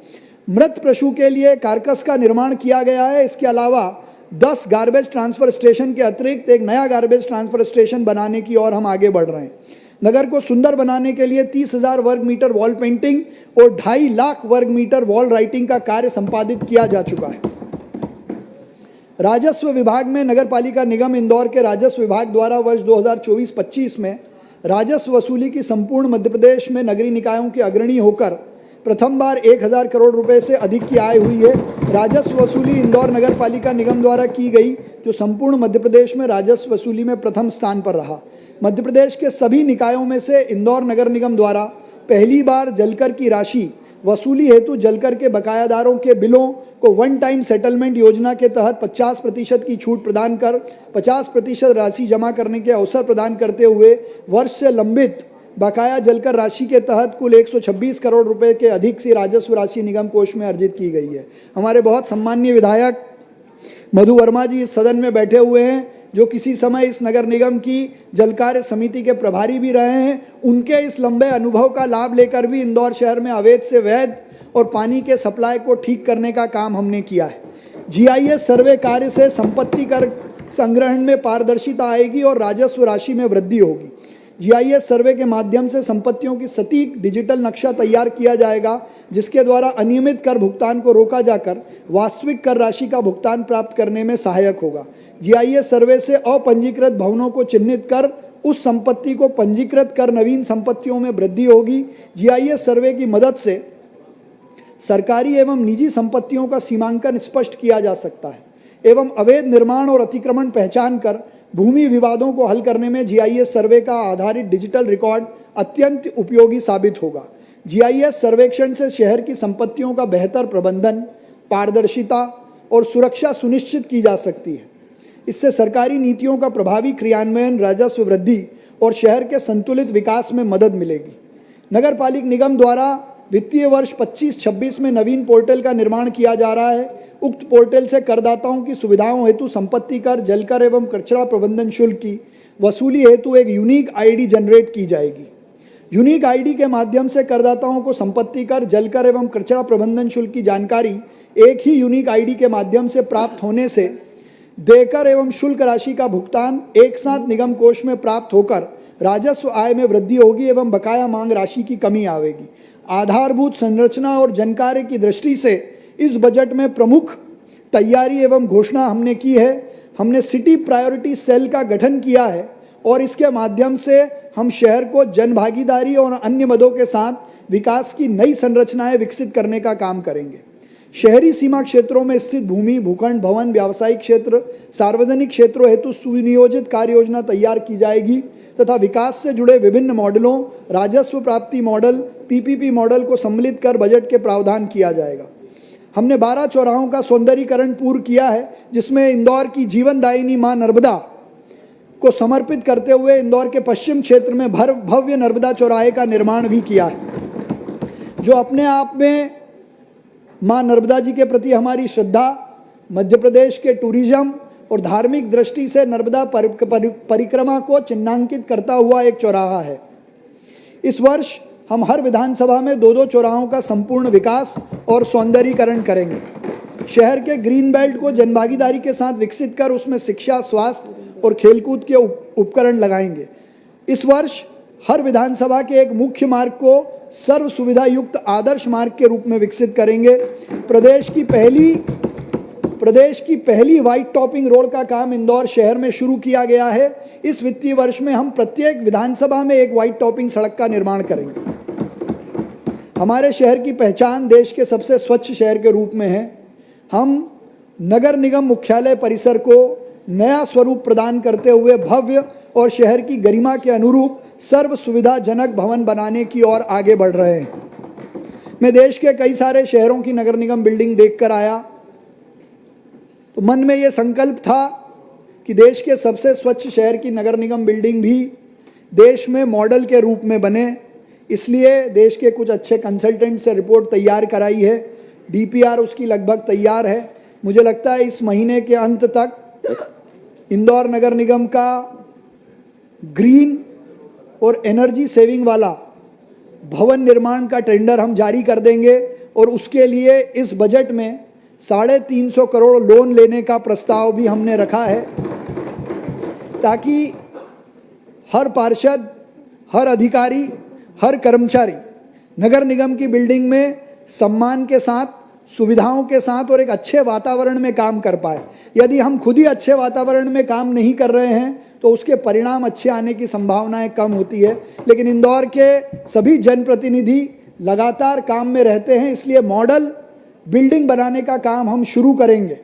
मृत पशु के लिए कारकस का निर्माण किया गया है। इसके अलावा 10 गार्बेज ट्रांसफर स्टेशन के अतिरिक्त एक नया गार्बेज ट्रांसफर स्टेशन बनाने की ओर हम आगे बढ़ रहे हैं। नगर को सुंदर बनाने के लिए 30,000 वर्ग मीटर वॉल पेंटिंग और 2.5 लाख वर्ग मीटर वॉल राइटिंग का कार्य संपादित किया जा चुका है। राजस्व विभाग में नगर पालिका निगम इंदौर के राजस्व विभाग द्वारा वर्ष 2024-25 में राजस्व वसूली की संपूर्ण मध्य प्रदेश में नगरीय निकायों के अग्रणी होकर प्रथम बार 1,000 करोड़ रुपए से अधिक की आय हुई है। राजस्व वसूली इंदौर नगर पालिका निगम द्वारा की गई, जो संपूर्ण मध्य प्रदेश में राजस्व वसूली में प्रथम स्थान पर रहा। मध्य प्रदेश के सभी निकायों में से इंदौर नगर निगम द्वारा पहली बार जलकर की राशि वसूली हेतु जलकर के बकायादारों के बिलों को वन टाइम सेटलमेंट योजना के तहत 50% की छूट प्रदान कर 50% राशि जमा करने के अवसर प्रदान करते हुए वर्ष से लंबित बकाया जलकर राशि के तहत कुल 126 करोड़ रुपए के अधिक सी राजस्व राशि निगम कोष में अर्जित की गई है। हमारे बहुत सम्माननीय विधायक मधु वर्मा जी इस सदन में बैठे हुए हैं, जो किसी समय इस नगर निगम की जल कार्य समिति के प्रभारी भी रहे हैं। उनके इस लंबे अनुभव का लाभ लेकर भी इंदौर शहर में अवैध से वैध और पानी के सप्लाई को ठीक करने का काम हमने किया है। GIS सर्वे कार्य से संपत्ति कर संग्रहण में पारदर्शिता आएगी और राजस्व राशि में वृद्धि होगी। GIS सर्वे के माध्यम से संपत्तियों की सटीक डिजिटल नक्शा तैयार किया जाएगा, जिसके द्वारा अनियमित कर भुगतान को रोका जाकर वास्तविक कर राशि का भुगतान प्राप्त करने में सहायक होगा। GIS सर्वे से अपंजीकृत भवनों को चिन्हित कर उस संपत्ति को पंजीकृत कर नवीन संपत्तियों में वृद्धि होगी। GIS सर्वे की मदद से सरकारी एवं निजी संपत्तियों का सीमांकन स्पष्ट किया जा सकता है एवं अवैध निर्माण और अतिक्रमण पहचान कर भूमि विवादों को हल करने में GIS सर्वे का आधारित डिजिटल रिकॉर्ड अत्यंत उपयोगी साबित होगा। GIS सर्वेक्षण से शहर की संपत्तियों का बेहतर प्रबंधन, पारदर्शिता और सुरक्षा सुनिश्चित की जा सकती है। इससे सरकारी नीतियों का प्रभावी क्रियान्वयन, राजस्व वृद्धि और शहर के संतुलित विकास में मदद मिलेगी। नगर पालिका निगम द्वारा वित्तीय वर्ष 25-26 में नवीन पोर्टल का निर्माण किया जा रहा है। उक्त पोर्टल से करदाताओं की सुविधाओं हेतु संपत्ति कर, जलकर एवं कचरा प्रबंधन शुल्क की वसूली हेतु एक यूनिक ID जनरेट की जाएगी। यूनिक ID के माध्यम से करदाताओं को संपत्ति कर, जलकर एवं कचरा प्रबंधन शुल्क की जानकारी एक ही यूनिक ID के माध्यम से प्राप्त होने से देकर एवं शुल्क राशि का भुगतान एक साथ निगम कोष में प्राप्त होकर राजस्व आय में वृद्धि होगी एवं बकाया मांग राशि की कमी आवेगी। आधारभूत संरचना और जनकार्य की दृष्टि से इस बजट में प्रमुख तैयारी एवं घोषणा हमने की है। हमने सिटी प्रायोरिटी सेल का गठन किया है और इसके माध्यम से हम शहर को जनभागीदारी और अन्य मदों के साथ विकास की नई संरचनाएं विकसित करने का काम करेंगे। शहरी सीमा क्षेत्रों में स्थित भूमि, भूखंड, भवन, व्यावसायिक क्षेत्र, सार्वजनिक क्षेत्रों हेतु सुनियोजित कार्य योजना तैयार की जाएगी तथा विकास से जुड़े विभिन्न मॉडलों, राजस्व प्राप्ति मॉडल, PPP मॉडल को सम्मिलित कर बजट के प्रावधान किया जाएगा। हमने 12 चौराहों का सौंदर्यीकरण पूर्ण किया है, जिसमें इंदौर की जीवनदायिनी मां नर्मदा को समर्पित करते हुए इंदौर के पश्चिम क्षेत्र में भव्य नर्मदा चौराहे का निर्माण भी किया है, जो अपने आप में मां नर्मदा जी के प्रति हमारी श्रद्धा, मध्य प्रदेश के टूरिज्म और धार्मिक दृष्टि से नर्मदा परिक्रमा को चिन्हांकित करता हुआ एक चौराहा है। इस वर्ष हम हर विधानसभा में 2-2 चौराहों का संपूर्ण विकास और सौंदर्यीकरण करेंगे। शहर के ग्रीन बेल्ट को जनभागीदारी के साथ विकसित कर उसमें शिक्षा, स्वास्थ्य और खेलकूद के उपकरण लगाएंगे। इस वर्ष हर विधानसभा के एक मुख्य मार्ग को सर्व सुविधा युक्त आदर्श मार्ग के रूप में विकसित करेंगे। प्रदेश की पहली व्हाइट टॉपिंग रोड का काम इंदौर शहर में शुरू किया गया है। इस वित्तीय वर्ष में हम प्रत्येक विधानसभा में एक व्हाइट टॉपिंग सड़क का निर्माण करेंगे। हमारे शहर की पहचान देश के सबसे स्वच्छ शहर के रूप में है। हम नगर निगम मुख्यालय परिसर को नया स्वरूप प्रदान करते हुए भव्य और शहर की गरिमा के अनुरूप सर्व सुविधाजनक भवन बनाने की ओर आगे बढ़ रहे हैं। मैं देश के कई सारे शहरों की नगर निगम बिल्डिंग देखकर आया तो मन में यह संकल्प था कि देश के सबसे स्वच्छ शहर की नगर निगम बिल्डिंग भी देश में मॉडल के रूप में बने। इसलिए देश के कुछ अच्छे कंसल्टेंट से रिपोर्ट तैयार कराई है। डीपीआर उसकी लगभग तैयार है। मुझे लगता है इस महीने के अंत तक इंदौर नगर निगम का ग्रीन और एनर्जी सेविंग वाला भवन निर्माण का टेंडर हम जारी कर देंगे और उसके लिए इस बजट में 350 करोड़ लोन लेने का प्रस्ताव भी हमने रखा है, ताकि हर पार्षद, हर अधिकारी, हर कर्मचारी नगर निगम की बिल्डिंग में सम्मान के साथ, सुविधाओं के साथ और एक अच्छे वातावरण में काम कर पाए। यदि हम खुद ही अच्छे वातावरण में काम नहीं कर रहे हैं तो उसके परिणाम अच्छे आने की संभावनाएं कम होती है। लेकिन इंदौर के सभी जनप्रतिनिधि लगातार काम में रहते हैं, इसलिए मॉडल बिल्डिंग बनाने का काम हम शुरू करेंगे।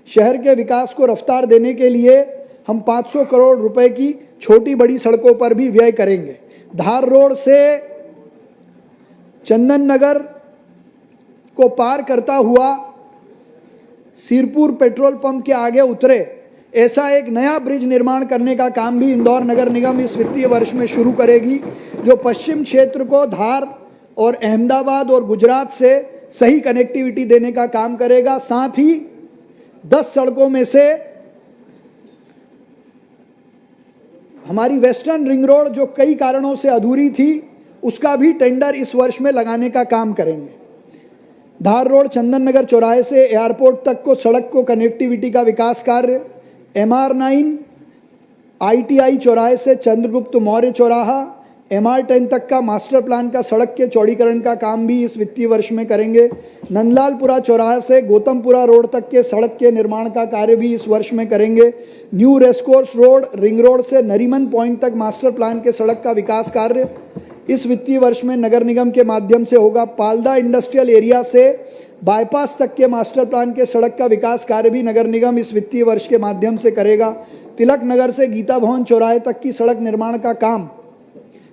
शहर के विकास को रफ्तार देने के लिए हम 500 करोड़ रुपए की छोटी बड़ी सड़कों पर भी व्यय करेंगे। धार रोड से चंदन नगर को पार करता हुआ सिरपुर पेट्रोल पंप के आगे उतरे, ऐसा एक नया ब्रिज निर्माण करने का काम भी इंदौर नगर निगम इस वित्तीय वर्ष में शुरू करेगी, जो पश्चिम क्षेत्र को धार और अहमदाबाद और गुजरात से सही कनेक्टिविटी देने का काम करेगा। साथ ही 10 सड़कों में से हमारी वेस्टर्न रिंग रोड जो कई कारणों से अधूरी थी, उसका भी टेंडर इस वर्ष में लगाने का काम करेंगे। धार रोड चंदन नगर चौराहे से एयरपोर्ट तक को सड़क को कनेक्टिविटी का विकास कार्य, MR9 ITI चौराहे से चंद्रगुप्त मौर्य चौराहा, MR10 तक का मास्टर प्लान का सड़क के चौड़ीकरण का काम भी इस वित्तीय वर्ष में करेंगे। नंदलालपुरा चौराहा से गौतमपुरा रोड तक के सड़क के निर्माण का कार्य भी इस वर्ष में करेंगे। New racecourse road ring road से नरीमन पॉइंट तक मास्टर प्लान के सड़क का विकास कार्य इस वित्तीय वर्ष में नगर निगम के माध्यम से होगा। पालदा इंडस्ट्रियल एरिया से बाईपास तक के मास्टर प्लान के सड़क का विकास कार्य भी नगर निगम इस वित्तीय वर्ष के माध्यम से करेगा। तिलक नगर से गीता भवन चौराहे तक की सड़क निर्माण का काम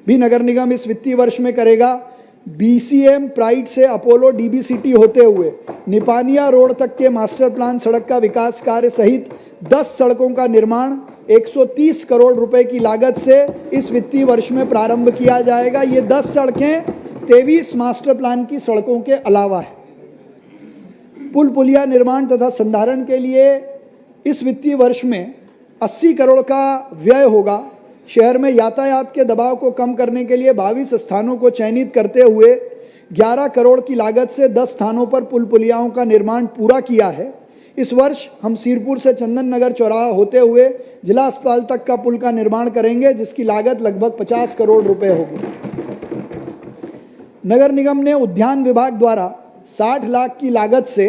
भी नगर निगम इस वित्तीय वर्ष में करेगा। BCM प्राइड से अपोलो DB सिटी होते हुए निपानिया रोड तक के मास्टर प्लान सड़क का विकास कार्य सहित 10 सड़कों का निर्माण 130 करोड़ रुपए की लागत से इस वित्तीय वर्ष में प्रारंभ किया जाएगा। ये 10 सड़कें 23 मास्टर प्लान की सड़कों के अलावा है। पुल पुलिया निर्माण तथा संधारण के लिए इस वित्तीय वर्ष में 80 करोड़ का व्यय होगा। शहर में यातायात के दबाव को कम करने के लिए 22 स्थानों को चयनित करते हुए 11 करोड़ की लागत से 10 स्थानों पर पुल पुलियाओं का निर्माण पूरा किया है। इस वर्ष हम सिरपुर से चंदन नगर चौराहा होते हुए जिला अस्पताल तक का पुल का निर्माण करेंगे, जिसकी लागत लगभग 50 करोड़ रुपए होगी। नगर निगम ने उद्यान विभाग द्वारा 60 लाख की लागत से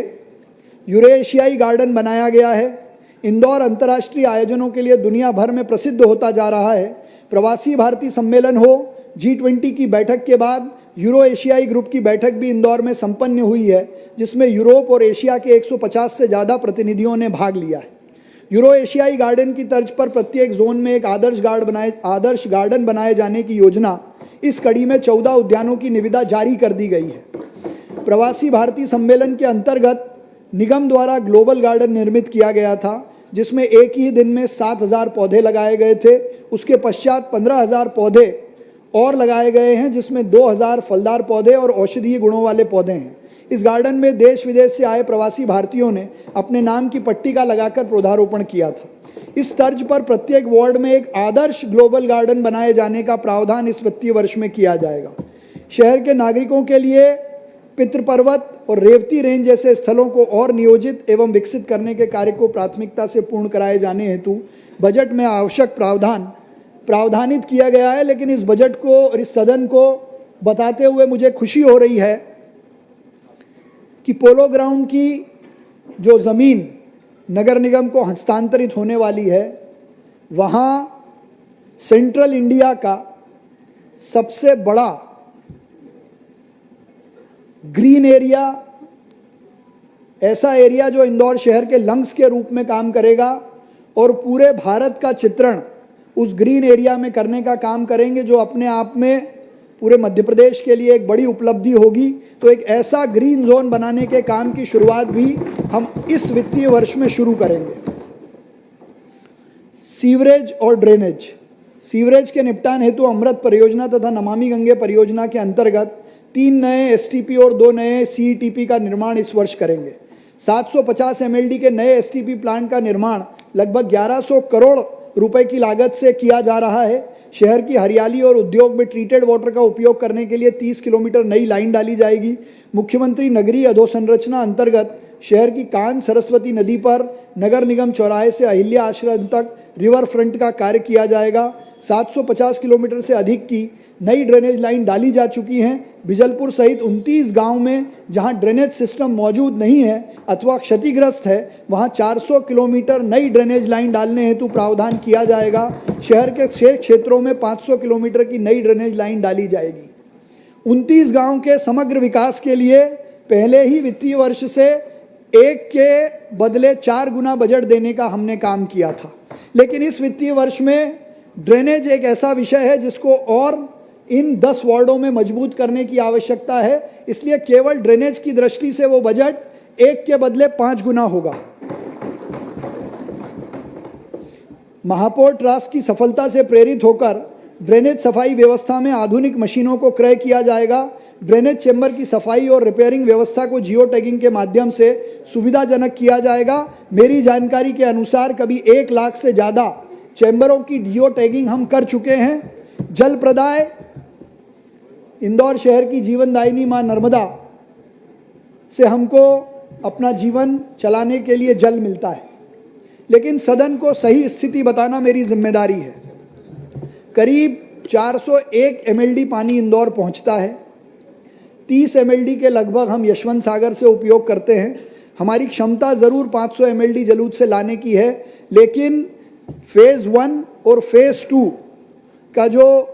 यूरेशियाई गार्डन बनाया गया है। इंदौर अंतर्राष्ट्रीय आयोजनों के लिए दुनिया भर में प्रसिद्ध होता जा रहा है। प्रवासी भारतीय सम्मेलन हो, G20 की बैठक के बाद यूरो एशियाई ग्रुप की बैठक भी इंदौर में संपन्न हुई है, जिसमें यूरोप और एशिया के 150 से ज़्यादा प्रतिनिधियों ने भाग लिया है। यूरो एशियाई गार्डन की तर्ज पर प्रत्येक जोन में एक आदर्श गार्डन बनाए जाने की योजना, इस कड़ी में 14 उद्यानों की निविदा जारी कर दी गई है। प्रवासी भारतीय सम्मेलन के अंतर्गत निगम द्वारा ग्लोबल गार्डन निर्मित किया गया था, जिसमें एक ही दिन में 7,000 पौधे लगाए गए थे। उसके पश्चात 15,000 पौधे और लगाए गए हैं, जिसमें 2,000 फलदार पौधे और औषधीय गुणों वाले पौधे हैं। इस गार्डन में देश विदेश से आए प्रवासी भारतीयों ने अपने नाम की पट्टिका लगाकर पौधारोपण किया था। इस तर्ज पर प्रत्येक वार्ड में एक आदर्श ग्लोबल गार्डन बनाए जाने का प्रावधान इस वित्तीय वर्ष में किया जाएगा। शहर के नागरिकों के लिए पितृपर्वत और रेवती रेंज जैसे स्थलों को और नियोजित एवं विकसित करने के कार्य को प्राथमिकता से पूर्ण कराए जाने हेतु बजट में आवश्यक प्रावधानित किया गया है। लेकिन इस बजट को और इस सदन को बताते हुए मुझे खुशी हो रही है कि पोलो ग्राउंड की जो ज़मीन नगर निगम को हस्तांतरित होने वाली है, वहाँ सेंट्रल इंडिया का सबसे बड़ा ग्रीन एरिया, ऐसा एरिया जो इंदौर शहर के लंग्स के रूप में काम करेगा, और पूरे भारत का चित्रण उस ग्रीन एरिया में करने का काम करेंगे, जो अपने आप में पूरे मध्य प्रदेश के लिए एक बड़ी उपलब्धि होगी। तो एक ऐसा ग्रीन जोन बनाने के काम की शुरुआत भी हम इस वित्तीय वर्ष में शुरू करेंगे। सीवरेज और ड्रेनेज। सीवरेज के निपटान हेतु अमृत परियोजना तथा नमामि गंगे परियोजना के अंतर्गत 3 नए एसटीपी और 2 नए सीईटीपी का निर्माण इस वर्ष करेंगे। 750 एमएलडी के नए एसटीपी प्लांट का निर्माण लगभग 1100 करोड़ रुपए की लागत से किया जा रहा है। शहर की हरियाली और उद्योग में ट्रीटेड वाटर का उपयोग करने के लिए 30 किलोमीटर नई लाइन डाली जाएगी। मुख्यमंत्री नगरीय अधोसंरचना अंतर्गत शहर की कान सरस्वती नदी पर नगर निगम चौराहे से अहिल्या आश्रम तक रिवर फ्रंट का कार्य किया जाएगा। 750 किलोमीटर से अधिक की नई ड्रेनेज लाइन डाली जा चुकी हैं। बिजलपुर सहित 29 गांव में जहां ड्रेनेज सिस्टम मौजूद नहीं है अथवा क्षतिग्रस्त है, वहां 400 किलोमीटर नई ड्रेनेज लाइन डालने हेतु प्रावधान किया जाएगा। शहर के 6 क्षेत्रों में 500 किलोमीटर की नई ड्रेनेज लाइन डाली जाएगी। 29 गांव के समग्र विकास के लिए पहले ही वित्तीय वर्ष से 1 के बदले 4 गुना बजट देने का हमने काम किया था, लेकिन इस वित्तीय वर्ष में ड्रेनेज एक ऐसा विषय है जिसको और इन 10 वार्डों में मजबूत करने की आवश्यकता है। इसलिए केवल ड्रेनेज की दृष्टि से वो बजट 1 के बदले 5 गुना होगा। महापौर ट्रस्ट की सफलता से प्रेरित होकर ड्रेनेज सफाई व्यवस्था में आधुनिक मशीनों को क्रय किया जाएगा। ड्रेनेज चेंबर की सफाई और रिपेयरिंग व्यवस्था को जियो टैगिंग के माध्यम से सुविधाजनक किया जाएगा। मेरी जानकारी के अनुसार कभी 1 लाख से ज़्यादा चैम्बरों की जियो टैगिंग हम कर चुके हैं। जल प्रदाय। इंदौर शहर की जीवनदायिनी मां नर्मदा से हमको अपना जीवन चलाने के लिए जल मिलता है, लेकिन सदन को सही स्थिति बताना मेरी जिम्मेदारी है। करीब 401 एमएलडी पानी इंदौर पहुंचता है। 30 एमएलडी के लगभग हम यशवंत सागर से उपयोग करते हैं। हमारी क्षमता ज़रूर 500 एमएलडी जलूद से लाने की है, लेकिन फेज़ 1 और फेज़ 2 का जो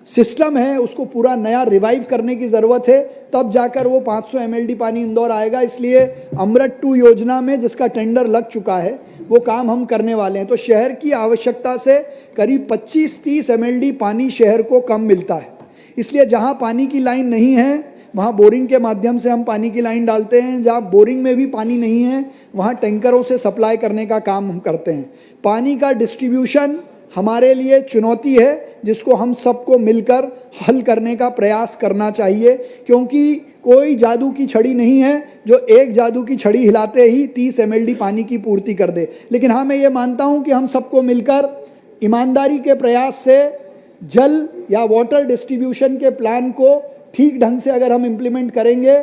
सिस्टम है उसको पूरा नया रिवाइव करने की ज़रूरत है, तब जाकर वो 500 एमएलडी पानी इंदौर आएगा। इसलिए अमृत 2 योजना में जिसका टेंडर लग चुका है वो काम हम करने वाले हैं। तो शहर की आवश्यकता से करीब 25-30 एमएलडी पानी शहर को कम मिलता है। इसलिए जहाँ पानी की लाइन नहीं है वहाँ बोरिंग के माध्यम से हम पानी की लाइन डालते हैं। जहाँ बोरिंग में भी पानी नहीं है वहाँ टैंकरों से सप्लाई करने का काम हम करते हैं। पानी का डिस्ट्रीब्यूशन हमारे लिए चुनौती है, जिसको हम सबको मिलकर हल करने का प्रयास करना चाहिए, क्योंकि कोई जादू की छड़ी नहीं है जो एक जादू की छड़ी हिलाते ही 30 एमएलडी पानी की पूर्ति कर दे। लेकिन हाँ, मैं ये मानता हूँ कि हम सबको मिलकर ईमानदारी के प्रयास से जल या वाटर डिस्ट्रीब्यूशन के प्लान को ठीक ढंग से अगर हम इम्प्लीमेंट करेंगे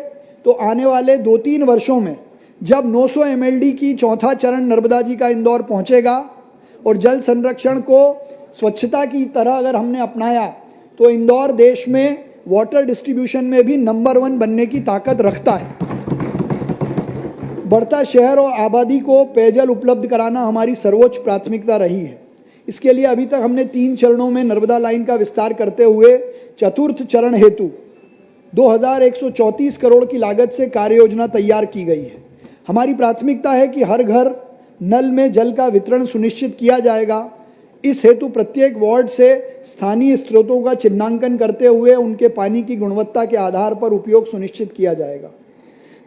तो आने वाले 2-3 वर्षों में जब 900 एमएलडी की चौथा चरण नर्मदा जी का इंदौर पहुंचेगा और जल संरक्षण को स्वच्छता की तरह अगर हमने अपनाया तो इंदौर देश में वाटर डिस्ट्रीब्यूशन में भी नंबर 1 बनने की ताकत रखता है। बढ़ता शहर और आबादी को पेयजल उपलब्ध कराना हमारी सर्वोच्च प्राथमिकता रही है। इसके लिए अभी तक हमने 3 चरणों में नर्मदा लाइन का विस्तार करते हुए चतुर्थ चरण हेतु 2134 करोड़ की लागत से कार्य योजना तैयार की गई है। हमारी प्राथमिकता है कि हर घर नल में जल का वितरण सुनिश्चित किया जाएगा। इस हेतु प्रत्येक वार्ड से स्थानीय स्रोतों का चिन्हांकन करते हुए उनके पानी की गुणवत्ता के आधार पर उपयोग सुनिश्चित किया जाएगा।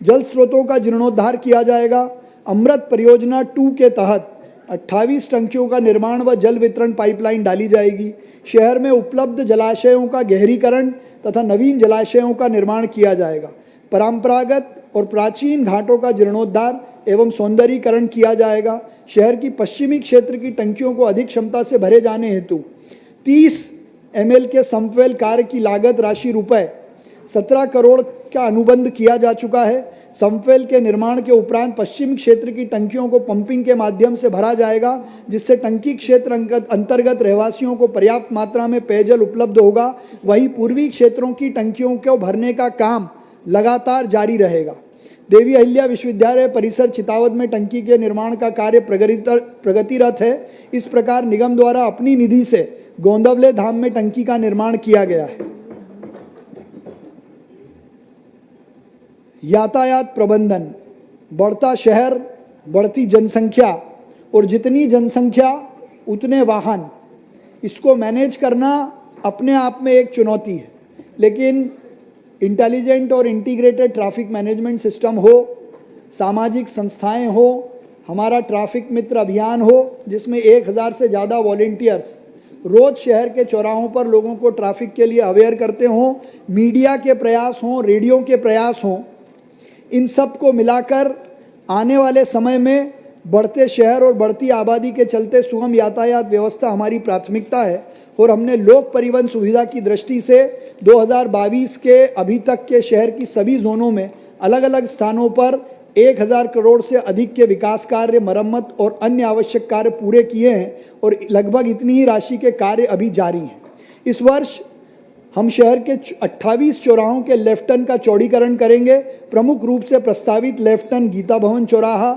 जल स्रोतों का जीर्णोद्धार किया जाएगा। अमृत परियोजना 2 के तहत 28 टंकियों का निर्माण व जल वितरण पाइपलाइन डाली जाएगी। शहर में उपलब्ध जलाशयों का गहरीकरण तथा नवीन जलाशयों का निर्माण किया जाएगा। परंपरागत और प्राचीन घाटों का जीर्णोद्धार एवं सौंदर्यीकरण किया जाएगा। शहर की पश्चिमी क्षेत्र की टंकियों को अधिक क्षमता से भरे जाने हेतु 30 ml के संपवेल कार्य की लागत राशि रुपए 17 करोड़ का अनुबंध किया जा चुका है। संपवेल के निर्माण के उपरांत पश्चिम क्षेत्र की टंकियों को पंपिंग के माध्यम से भरा जाएगा, जिससे टंकी क्षेत्र अंतर्गत रहवासियों को पर्याप्त मात्रा में पेयजल उपलब्ध होगा। वहीं पूर्वी क्षेत्रों की टंकियों को भरने का काम लगातार जारी रहेगा। देवी अहिल्या विश्वविद्यालय परिसर चितावत में टंकी के निर्माण का कार्य प्रगतिरत है। इस प्रकार निगम द्वारा अपनी निधि से गोंदवले धाम में टंकी का निर्माण किया गया है। यातायात प्रबंधन। बढ़ता शहर, बढ़ती जनसंख्या और जितनी जनसंख्या उतने वाहन, इसको मैनेज करना अपने आप में एक चुनौती है। लेकिन इंटेलिजेंट और इंटीग्रेटेड ट्रैफिक मैनेजमेंट सिस्टम हो, सामाजिक संस्थाएं हो, हमारा ट्रैफिक मित्र अभियान हो जिसमें 1000 से ज़्यादा वॉलेंटियर्स रोज़ शहर के चौराहों पर लोगों को ट्रैफिक के लिए अवेयर करते हों, मीडिया के प्रयास हों, रेडियो के प्रयास हों, इन सब को मिलाकर आने वाले समय में बढ़ते शहर और बढ़ती आबादी के चलते सुगम यातायात व्यवस्था हमारी प्राथमिकता है। और हमने लोक परिवहन सुविधा की दृष्टि से 2022 के अभी तक के शहर की सभी जोनों में अलग अलग स्थानों पर 1000 करोड़ से अधिक के विकास कार्य, मरम्मत और अन्य आवश्यक कार्य पूरे किए हैं और लगभग इतनी ही राशि के कार्य अभी जारी हैं। इस वर्ष हम शहर के 28 चौराहों के लेफ्ट टर्न का चौड़ीकरण करेंगे। प्रमुख रूप से प्रस्तावित लेफ्ट टर्न गीता भवन चौराहा,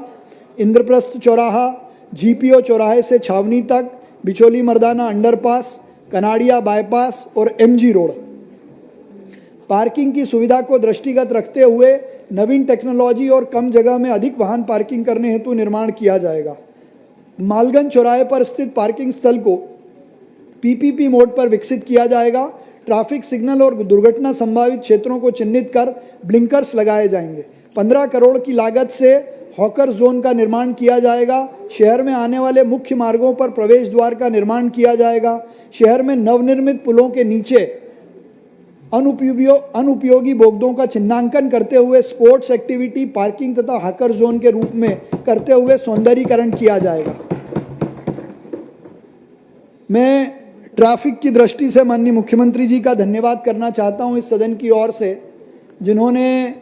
इंद्रप्रस्थ चौराहा, जीपीओ चौराहे से छावनी तक, बिचौली मर्दाना अंडरपास, कनाड़िया बाईपास और एमजी रोड। पार्किंग की सुविधा को दृष्टिगत रखते हुए नवीन टेक्नोलॉजी और कम जगह में अधिक वाहन पार्किंग करने हेतु निर्माण किया जाएगा। मालगंज चौराहे पर स्थित पार्किंग स्थल को पीपीपी मोड पर विकसित किया जाएगा। ट्रैफिक सिग्नल और दुर्घटना संभावित क्षेत्रों को चिन्हित कर ब्लिंकर्स लगाए जाएंगे। 15 करोड़ की लागत से हॉकर जोन का निर्माण किया जाएगा। शहर में आने वाले मुख्य मार्गों पर प्रवेश द्वार का निर्माण किया जाएगा। शहर में नवनिर्मित पुलों के नीचे अनुपयोगी बोगदों का चिन्हांकन करते हुए स्पोर्ट्स एक्टिविटी, पार्किंग तथा हॉकर जोन के रूप में करते हुए सौंदर्यीकरण किया जाएगा। मैं ट्रैफिक की दृष्टि से माननीय मुख्यमंत्री जी का धन्यवाद करना चाहता हूं इस सदन की ओर से, जिन्होंने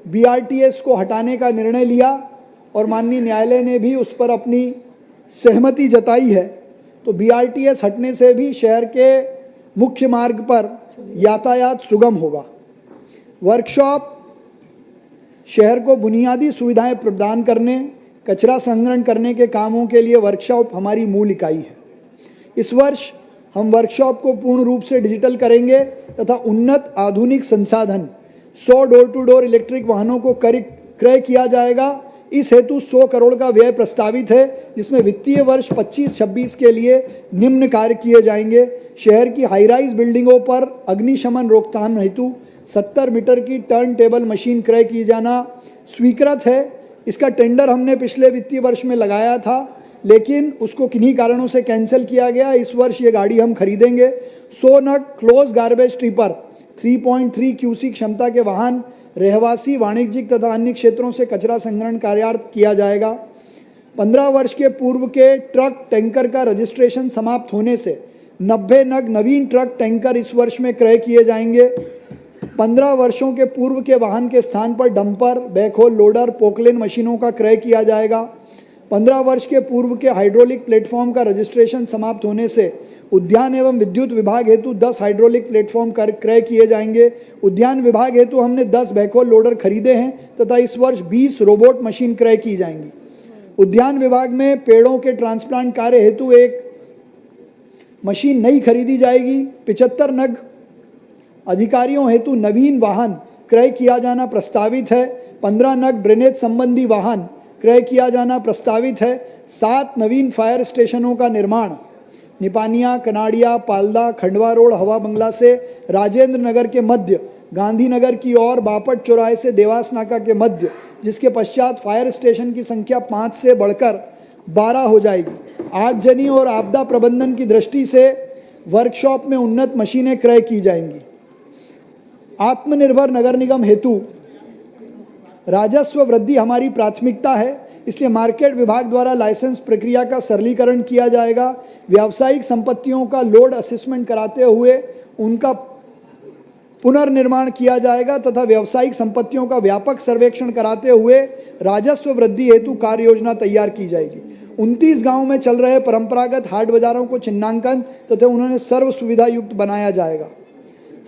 बीआरटीएस को हटाने का निर्णय लिया और माननीय न्यायालय ने भी उस पर अपनी सहमति जताई है। तो बीआरटीएस हटने से भी शहर के मुख्य मार्ग पर यातायात सुगम होगा। वर्कशॉप शहर को बुनियादी सुविधाएं प्रदान करने, कचरा संग्रहण करने के कामों के लिए वर्कशॉप हमारी मूल इकाई है। इस वर्ष हम वर्कशॉप को पूर्ण रूप से डिजिटल करेंगे तथा उन्नत आधुनिक संसाधन 100 डोर टू डोर इलेक्ट्रिक वाहनों को क्रय किया जाएगा। इस हेतु 100 करोड़ का व्यय प्रस्तावित है, जिसमें वित्तीय वर्ष 25-26 के लिए निम्न कार्य किए जाएंगे। शहर की हाई राइज बिल्डिंगों पर अग्निशमन रोकथाम हेतु 70 मीटर की टर्न टेबल मशीन क्रय की जाना स्वीकृत है। इसका टेंडर हमने पिछले वित्तीय वर्ष में लगाया था, लेकिन उसको किन्हीं कारणों से कैंसिल किया गया। इस वर्ष ये गाड़ी हम खरीदेंगे। 100 नग क्लोज गार्बेज ट्रिपर 3.3 क्यूसी क्षमता के वाहन रहवासी, वाणिज्यिक तथा अन्य क्षेत्रों से कचरा संग्रहण कार्यार्थ किया जाएगा। 15 वर्ष के पूर्व के ट्रक टैंकर का रजिस्ट्रेशन समाप्त होने से 90 नग नवीन ट्रक टैंकर इस वर्ष में क्रय किए जाएंगे। 15 वर्षों के पूर्व के वाहन के स्थान पर डंपर, बैकहोल लोडर, पोकलेन मशीनों का क्रय किया जाएगा। 15 वर्ष के पूर्व के हाइड्रोलिक प्लेटफॉर्म का रजिस्ट्रेशन समाप्त होने से उद्यान एवं विद्युत विभाग हेतु 10 हाइड्रोलिक प्लेटफॉर्म क्रय किए जाएंगे। उद्यान विभाग हेतु हमने 10 बैकहोल लोडर खरीदे हैं तथा इस वर्ष 20 रोबोट मशीन क्रय की जाएंगी। उद्यान विभाग में पेड़ों के ट्रांसप्लांट कार्य हेतु एक मशीन नई खरीदी जाएगी। 75 नग अधिकारियों हेतु नवीन वाहन क्रय किया जाना प्रस्तावित है। 15 नग ड्रेनेज संबंधी वाहन क्रय किया जाना प्रस्तावित है। 7 नवीन फायर स्टेशनों का निर्माण निपानिया, कनाड़िया, पालदा, खंडवा रोड, हवा बंगला से राजेंद्र नगर के मध्य, गांधीनगर की ओर बापट चौराहे से देवास नाका के मध्य, जिसके पश्चात फायर स्टेशन की संख्या 5 से बढ़कर 12 हो जाएगी। आगजनी और आपदा प्रबंधन की दृष्टि से वर्कशॉप में उन्नत मशीनें क्रय की जाएंगी। आत्मनिर्भर नगर निगम हेतु राजस्व वृद्धि हमारी प्राथमिकता है, इसलिए मार्केट विभाग द्वारा लाइसेंस प्रक्रिया का सरलीकरण किया जाएगा। व्यावसायिक संपत्तियों का लोड असेसमेंट कराते हुए उनका पुनर्निर्माण किया जाएगा तथा व्यावसायिक संपत्तियों का व्यापक सर्वेक्षण कराते हुए राजस्व वृद्धि हेतु कार्य योजना तैयार की जाएगी। 29 गांवों में चल रहे परंपरागत हाट बाजारों को चिन्हांकन तथा उन्हें सर्व सुविधा युक्त बनाया जाएगा।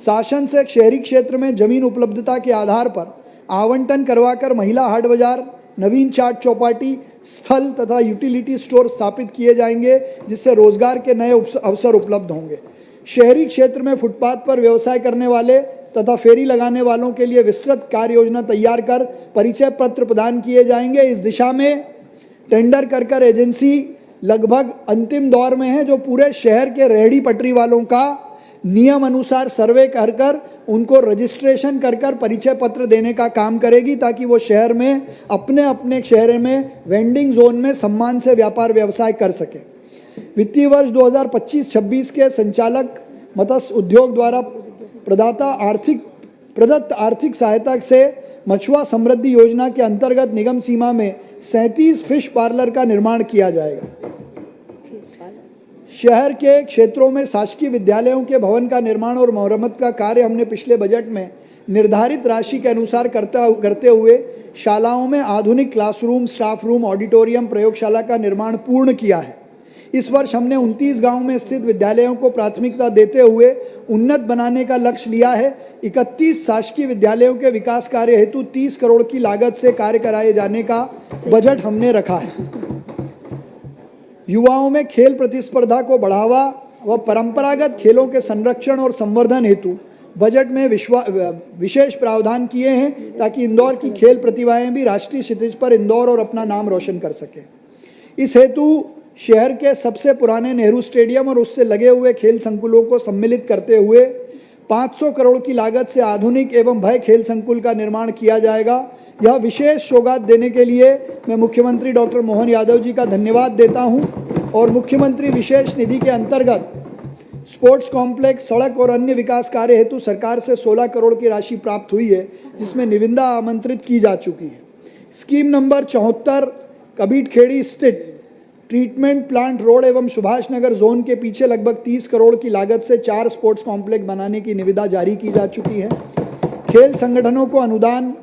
शासन से शहरी क्षेत्र में जमीन उपलब्धता के आधार पर आवंटन करवाकर महिला हाट बाजार, नवीन चाट चौपाटी स्थल तथा यूटिलिटी स्टोर स्थापित किए जाएंगे, जिससे रोजगार के नए अवसर उपलब्ध होंगे। शहरी क्षेत्र में फुटपाथ पर व्यवसाय करने वाले तथा फेरी लगाने वालों के लिए विस्तृत कार्य योजना तैयार कर परिचय पत्र प्रदान किए जाएंगे। इस दिशा में टेंडर कर एजेंसी लगभग अंतिम दौर में है, जो पूरे शहर के रेहड़ी पटरी वालों का नियम अनुसार सर्वे कर उनको रजिस्ट्रेशन कर परिचय पत्र देने का काम करेगी, ताकि वो शहर में अपने अपने शहर में वेंडिंग जोन में सम्मान से व्यापार व्यवसाय कर सके। वित्तीय वर्ष 2025-26 के संचालक मत्स्य उद्योग द्वारा प्रदत्त आर्थिक सहायता से मछुआ समृद्धि योजना के अंतर्गत निगम सीमा में 37 फिश पार्लर का निर्माण किया जाएगा। शहर के क्षेत्रों में शासकीय विद्यालयों के भवन का निर्माण और मरम्मत का कार्य हमने पिछले बजट में निर्धारित राशि के अनुसार करते हुए शालाओं में आधुनिक क्लासरूम, स्टाफ रूम, ऑडिटोरियम, प्रयोगशाला का निर्माण पूर्ण किया है। इस वर्ष हमने 29 गांवों में स्थित विद्यालयों को प्राथमिकता देते हुए उन्नत बनाने का लक्ष्य लिया है। 31 शासकीय विद्यालयों के विकास कार्य हेतु 30 करोड़ की लागत से कार्य कराए जाने का बजट हमने रखा है। युवाओं में खेल प्रतिस्पर्धा को बढ़ावा व परंपरागत खेलों के संरक्षण और संवर्धन हेतु बजट में विशेष प्रावधान किए हैं, ताकि इंदौर की खेल प्रतिभाएं भी राष्ट्रीय क्षितिज पर इंदौर और अपना नाम रोशन कर सकें। इस हेतु शहर के सबसे पुराने नेहरू स्टेडियम और उससे लगे हुए खेल संकुलों को सम्मिलित करते हुए 500 करोड़ की लागत से आधुनिक एवं भव्य खेल संकुल का निर्माण किया जाएगा। यह विशेष सौगात देने के लिए मैं मुख्यमंत्री डॉक्टर मोहन यादव जी का धन्यवाद देता हूं और मुख्यमंत्री विशेष निधि के अंतर्गत स्पोर्ट्स कॉम्प्लेक्स, सड़क और अन्य विकास कार्य हेतु सरकार से 16 करोड़ की राशि प्राप्त हुई है, जिसमें निविदा आमंत्रित की जा चुकी है। स्कीम नंबर 74 कबीरखेड़ी स्थित ट्रीटमेंट प्लांट रोड एवं सुभाष नगर जोन के पीछे लगभग 30 करोड़ की लागत से 4 स्पोर्ट्स कॉम्प्लेक्स बनाने की निविदा जारी की जा चुकी है। खेल संगठनों को अनुदान,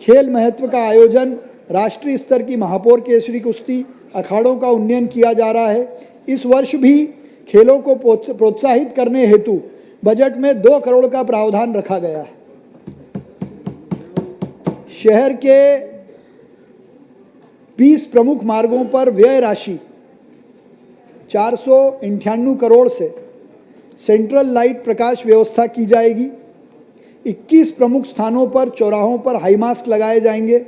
खेल महत्व का आयोजन, राष्ट्रीय स्तर की महापौर केसरी कुश्ती अखाड़ों का उन्नयन किया जा रहा है। इस वर्ष भी खेलों को प्रोत्साहित करने हेतु बजट में 2 करोड़ का प्रावधान रखा गया है। शहर के 20 प्रमुख मार्गों पर व्यय राशि 498 करोड़ से सेंट्रल लाइट प्रकाश व्यवस्था की जाएगी। 21 प्रमुख स्थानों पर चौराहों पर हाई मास्क लगाए जाएंगे।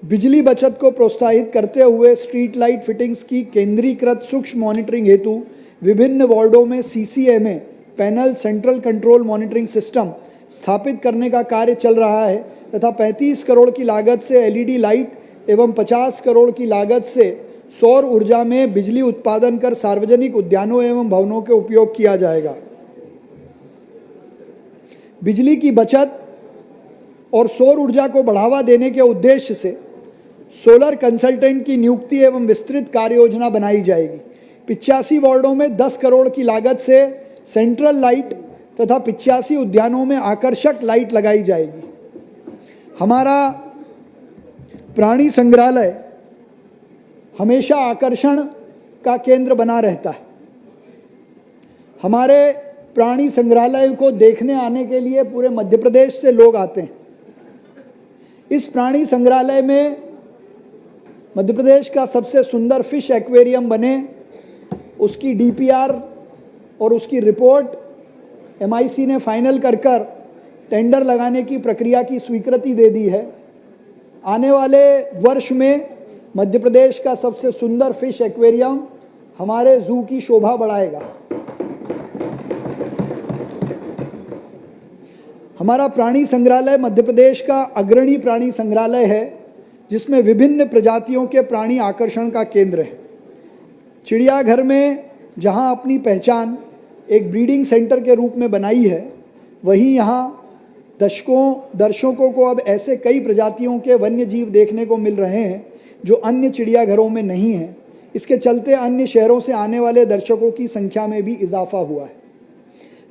बिजली बचत को प्रोत्साहित करते हुए स्ट्रीट लाइट फिटिंग्स की केंद्रीकृत सूक्ष्म मॉनिटरिंग हेतु विभिन्न वार्डों में CCMA panel, central control monitoring system स्थापित करने का कार्य चल रहा है तथा 35 करोड़ की लागत से LED लाइट एवं 50 करोड़ की लागत से सौर ऊर्जा में बिजली उत्पादन कर सार्वजनिक उद्यानों एवं भवनों के उपयोग किया जाएगा। बिजली की बचत और सौर ऊर्जा को बढ़ावा देने के उद्देश्य से सोलर कंसल्टेंट की नियुक्ति एवं विस्तृत कार्य योजना बनाई जाएगी। 85 वार्डों में 10 करोड़ की लागत से सेंट्रल लाइट तथा 85 उद्यानों में आकर्षक लाइट लगाई जाएगी। हमारा प्राणी संग्रहालय हमेशा आकर्षण का केंद्र बना रहता है। हमारे प्राणी संग्रहालय को देखने आने के लिए पूरे मध्य प्रदेश से लोग आते हैं। इस प्राणी संग्रहालय में मध्य प्रदेश का सबसे सुंदर फिश एक्वेरियम बने, उसकी DPR और उसकी रिपोर्ट MIC ने फाइनल कर टेंडर लगाने की प्रक्रिया की स्वीकृति दे दी है। आने वाले वर्ष में मध्य प्रदेश का सबसे सुंदर फिश एक्वेरियम हमारे जू की शोभा बढ़ाएगा। हमारा प्राणी संग्रहालय मध्य प्रदेश का अग्रणी प्राणी संग्रहालय है, जिसमें विभिन्न प्रजातियों के प्राणी आकर्षण का केंद्र है। चिड़ियाघर में जहां अपनी पहचान एक ब्रीडिंग सेंटर के रूप में बनाई है, वहीं यहां दर्शकों को अब ऐसे कई प्रजातियों के वन्य जीव देखने को मिल रहे हैं जो अन्य चिड़ियाघरों में नहीं हैं। इसके चलते अन्य शहरों से आने वाले दर्शकों की संख्या में भी इजाफा हुआ है।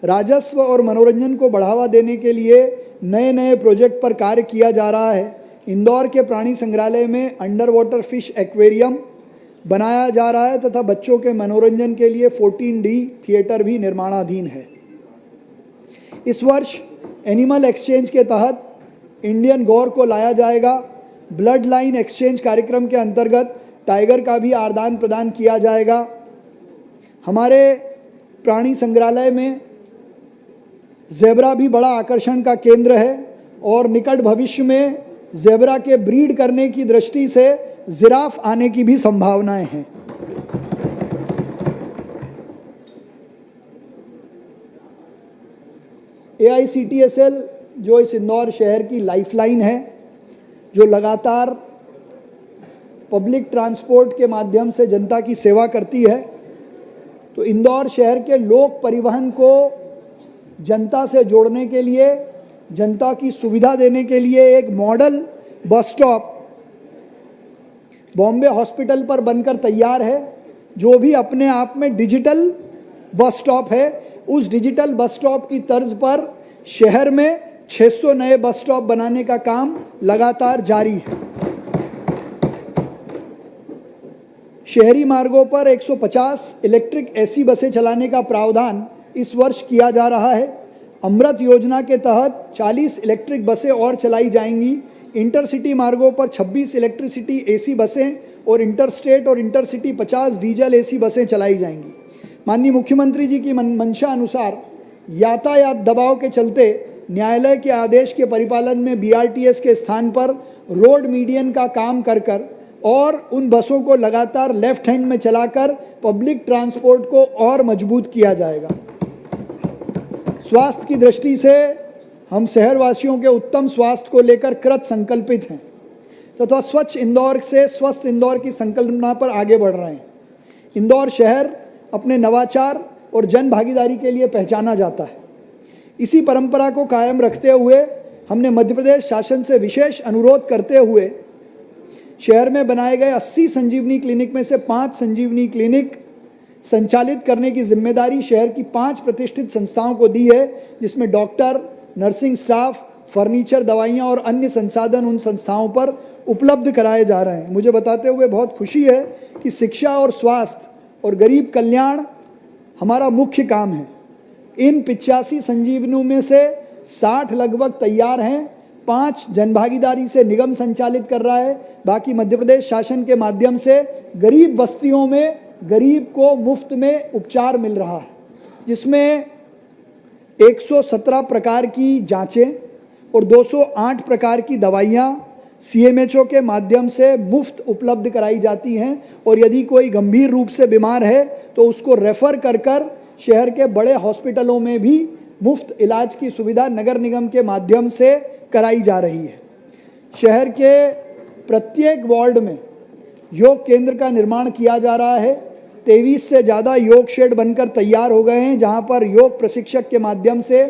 राजस्व और मनोरंजन को बढ़ावा देने के लिए नए नए प्रोजेक्ट पर कार्य किया जा रहा है। इंदौर के प्राणी संग्रहालय में अंडर वाटर फिश एक्वेरियम बनाया जा रहा है तथा बच्चों के मनोरंजन के लिए 14D थिएटर भी निर्माणाधीन है। इस वर्ष एनिमल एक्सचेंज के तहत इंडियन गौर को लाया जाएगा। ब्लड लाइन एक्सचेंज कार्यक्रम के अंतर्गत टाइगर का भी आदान प्रदान किया जाएगा। हमारे प्राणी संग्रहालय में ज़ेब्रा भी बड़ा आकर्षण का केंद्र है और निकट भविष्य में ज़ेब्रा के ब्रीड करने की दृष्टि से जिराफ आने की भी संभावनाएं हैं। AICTSL जो इस इंदौर शहर की लाइफलाइन है, जो लगातार पब्लिक ट्रांसपोर्ट के माध्यम से जनता की सेवा करती है, तो इंदौर शहर के लोक परिवहन को जनता से जोड़ने के लिए, जनता की सुविधा देने के लिए एक model bus stop Bombay hospital पर बनकर तैयार है, जो भी अपने आप में डिजिटल बस स्टॉप है। उस डिजिटल बस स्टॉप की तर्ज पर शहर में 600 नए बस स्टॉप बनाने का काम लगातार जारी है। शहरी मार्गों पर 150 इलेक्ट्रिक AC बसें चलाने का प्रावधान इस वर्ष किया जा रहा है। अमृत योजना के तहत 40 इलेक्ट्रिक बसें और चलाई जाएंगी। इंटरसिटी मार्गों पर 26 इलेक्ट्रिसिटी AC बसें और इंटरस्टेट और इंटरसिटी 50 डीजल AC बसें चलाई जाएंगी। माननीय मुख्यमंत्री जी की मंशा अनुसार यातायात दबाव के चलते न्यायालय के आदेश के परिपालन में BRTS के स्थान पर रोड मीडियन का काम कर और उन बसों को लगातार लेफ्ट हैंड में चलाकर पब्लिक ट्रांसपोर्ट को और मजबूत किया जाएगा। स्वास्थ्य की दृष्टि से हम शहरवासियों के उत्तम स्वास्थ्य को लेकर कृत संकल्पित हैं तथा स्वच्छ इंदौर से स्वस्थ इंदौर की संकल्पना पर आगे बढ़ रहे हैं। इंदौर शहर अपने नवाचार और जन भागीदारी के लिए पहचाना जाता है। इसी परंपरा को कायम रखते हुए हमने मध्य प्रदेश शासन से विशेष अनुरोध करते हुए शहर में बनाए गए 80 संजीवनी क्लिनिक में से 5 संजीवनी क्लिनिक संचालित करने की जिम्मेदारी शहर की 5 प्रतिष्ठित संस्थाओं को दी है, जिसमें डॉक्टर, नर्सिंग स्टाफ, फर्नीचर, दवाइयाँ और अन्य संसाधन उन संस्थाओं पर उपलब्ध कराए जा रहे हैं। मुझे बताते हुए बहुत खुशी है कि शिक्षा और स्वास्थ्य और गरीब कल्याण हमारा मुख्य काम है। इन 85 संजीवनियों में से 60 लगभग तैयार हैं, 5 जनभागीदारी से निगम संचालित कर रहा है, बाकी मध्य प्रदेश शासन के माध्यम से गरीब बस्तियों में गरीब को मुफ्त में उपचार मिल रहा है, जिसमें 117 प्रकार की जांचें और 208 प्रकार की दवाइयाँ CMHO के माध्यम से मुफ्त उपलब्ध कराई जाती हैं। और यदि कोई गंभीर रूप से बीमार है तो उसको रेफ़र कर शहर के बड़े हॉस्पिटलों में भी मुफ्त इलाज की सुविधा नगर निगम के माध्यम से कराई जा रही है। शहर के प्रत्येक वार्ड में योग केंद्र का निर्माण किया जा रहा है। 23 से ज़्यादा योग शेड बनकर तैयार हो गए हैं, जहां पर योग प्रशिक्षक के माध्यम से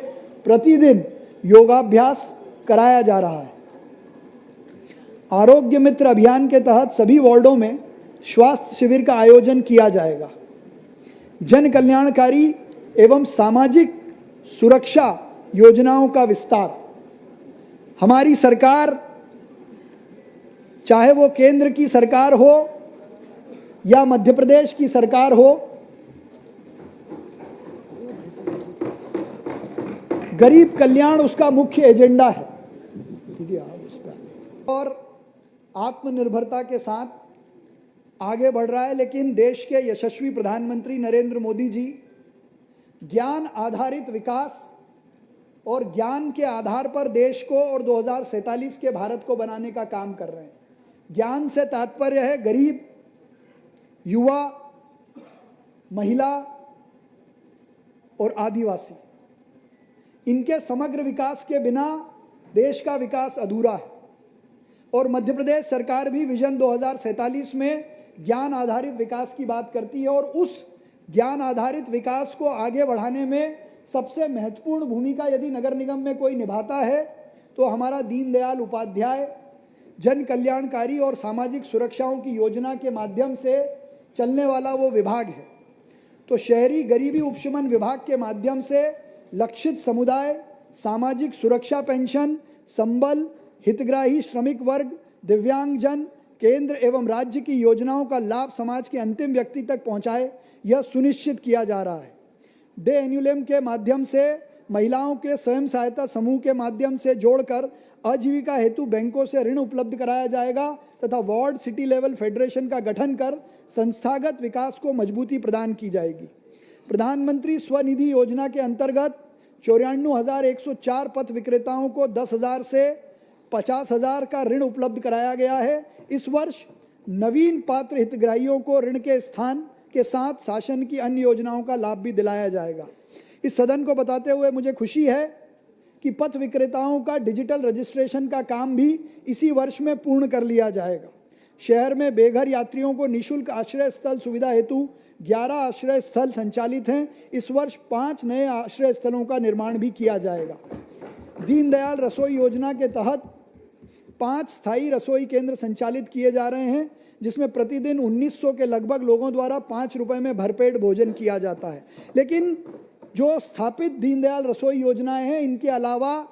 प्रतिदिन योगाभ्यास कराया जा रहा है। आरोग्य मित्र अभियान के तहत सभी वार्डों में स्वास्थ्य शिविर का आयोजन किया जाएगा। जन कल्याणकारी एवं सामाजिक सुरक्षा योजनाओं का विस्तार। हमारी सरकार, चाहे वो केंद्र की सरकार हो या मध्य प्रदेश की सरकार हो, गरीब कल्याण उसका मुख्य एजेंडा है और आत्मनिर्भरता के साथ आगे बढ़ रहा है। लेकिन देश के यशस्वी प्रधानमंत्री नरेंद्र मोदी जी ज्ञान आधारित विकास और ज्ञान के आधार पर देश को और 2047 के भारत को बनाने का काम कर रहे हैं। ज्ञान से तात्पर्य है गरीब, युवा, महिला और आदिवासी। इनके समग्र विकास के बिना देश का विकास अधूरा है। और मध्य प्रदेश सरकार भी विजन 2047 में ज्ञान आधारित विकास की बात करती है और उस ज्ञान आधारित विकास को आगे बढ़ाने में सबसे महत्वपूर्ण भूमिका यदि नगर निगम में कोई निभाता है तो हमारा दीनदयाल उपाध्याय जन कल्याणकारी और सामाजिक सुरक्षाओं की योजना के माध्यम से चलने वाला वो विभाग है। तो शहरी गरीबी उपशमन विभाग के माध्यम से लक्षित समुदाय, सामाजिक सुरक्षा पेंशन, संबल, हितग्राही श्रमिक वर्ग, दिव्यांगजन, केंद्र एवं राज्य की योजनाओं का लाभ समाज के अंतिम व्यक्ति तक पहुंचाए, यह सुनिश्चित किया जा रहा है। डे एन्युलम के माध्यम से महिलाओं के स्वयं सहायता समूह के माध्यम से जोड़कर आजीविका हेतु बैंकों से ऋण उपलब्ध कराया जाएगा तथा वार्ड सिटी लेवल फेडरेशन का गठन कर संस्थागत विकास को मजबूती प्रदान की जाएगी। प्रधानमंत्री स्वनिधि योजना के अंतर्गत 94,104 पथ विक्रेताओं को 10,000 से 50,000 का ऋण उपलब्ध कराया गया है। इस वर्ष नवीन पात्र हितग्राहियों को ऋण के स्थान के साथ शासन की अन्य योजनाओं का लाभ भी दिलाया जाएगा। इस सदन को बताते हुए मुझे खुशी है कि पथ विक्रेताओं का डिजिटल रजिस्ट्रेशन का काम भी इसी वर्ष में पूर्ण कर लिया जाएगा। शहर में बेघर यात्रियों को निःशुल्क आश्रय स्थल सुविधा हेतु 11 आश्रय स्थल संचालित हैं। इस वर्ष 5 नए आश्रय स्थलों का निर्माण भी किया जाएगा। दीनदयाल रसोई योजना के तहत 5 स्थायी रसोई केंद्र संचालित किए जा रहे हैं, जिसमें प्रतिदिन 1900 के लगभग लोगों द्वारा 5 रुपए में भरपेट भोजन किया जाता है। लेकिन जो स्थापित दीनदयाल रसोई योजनाएं हैं, इनके अलावा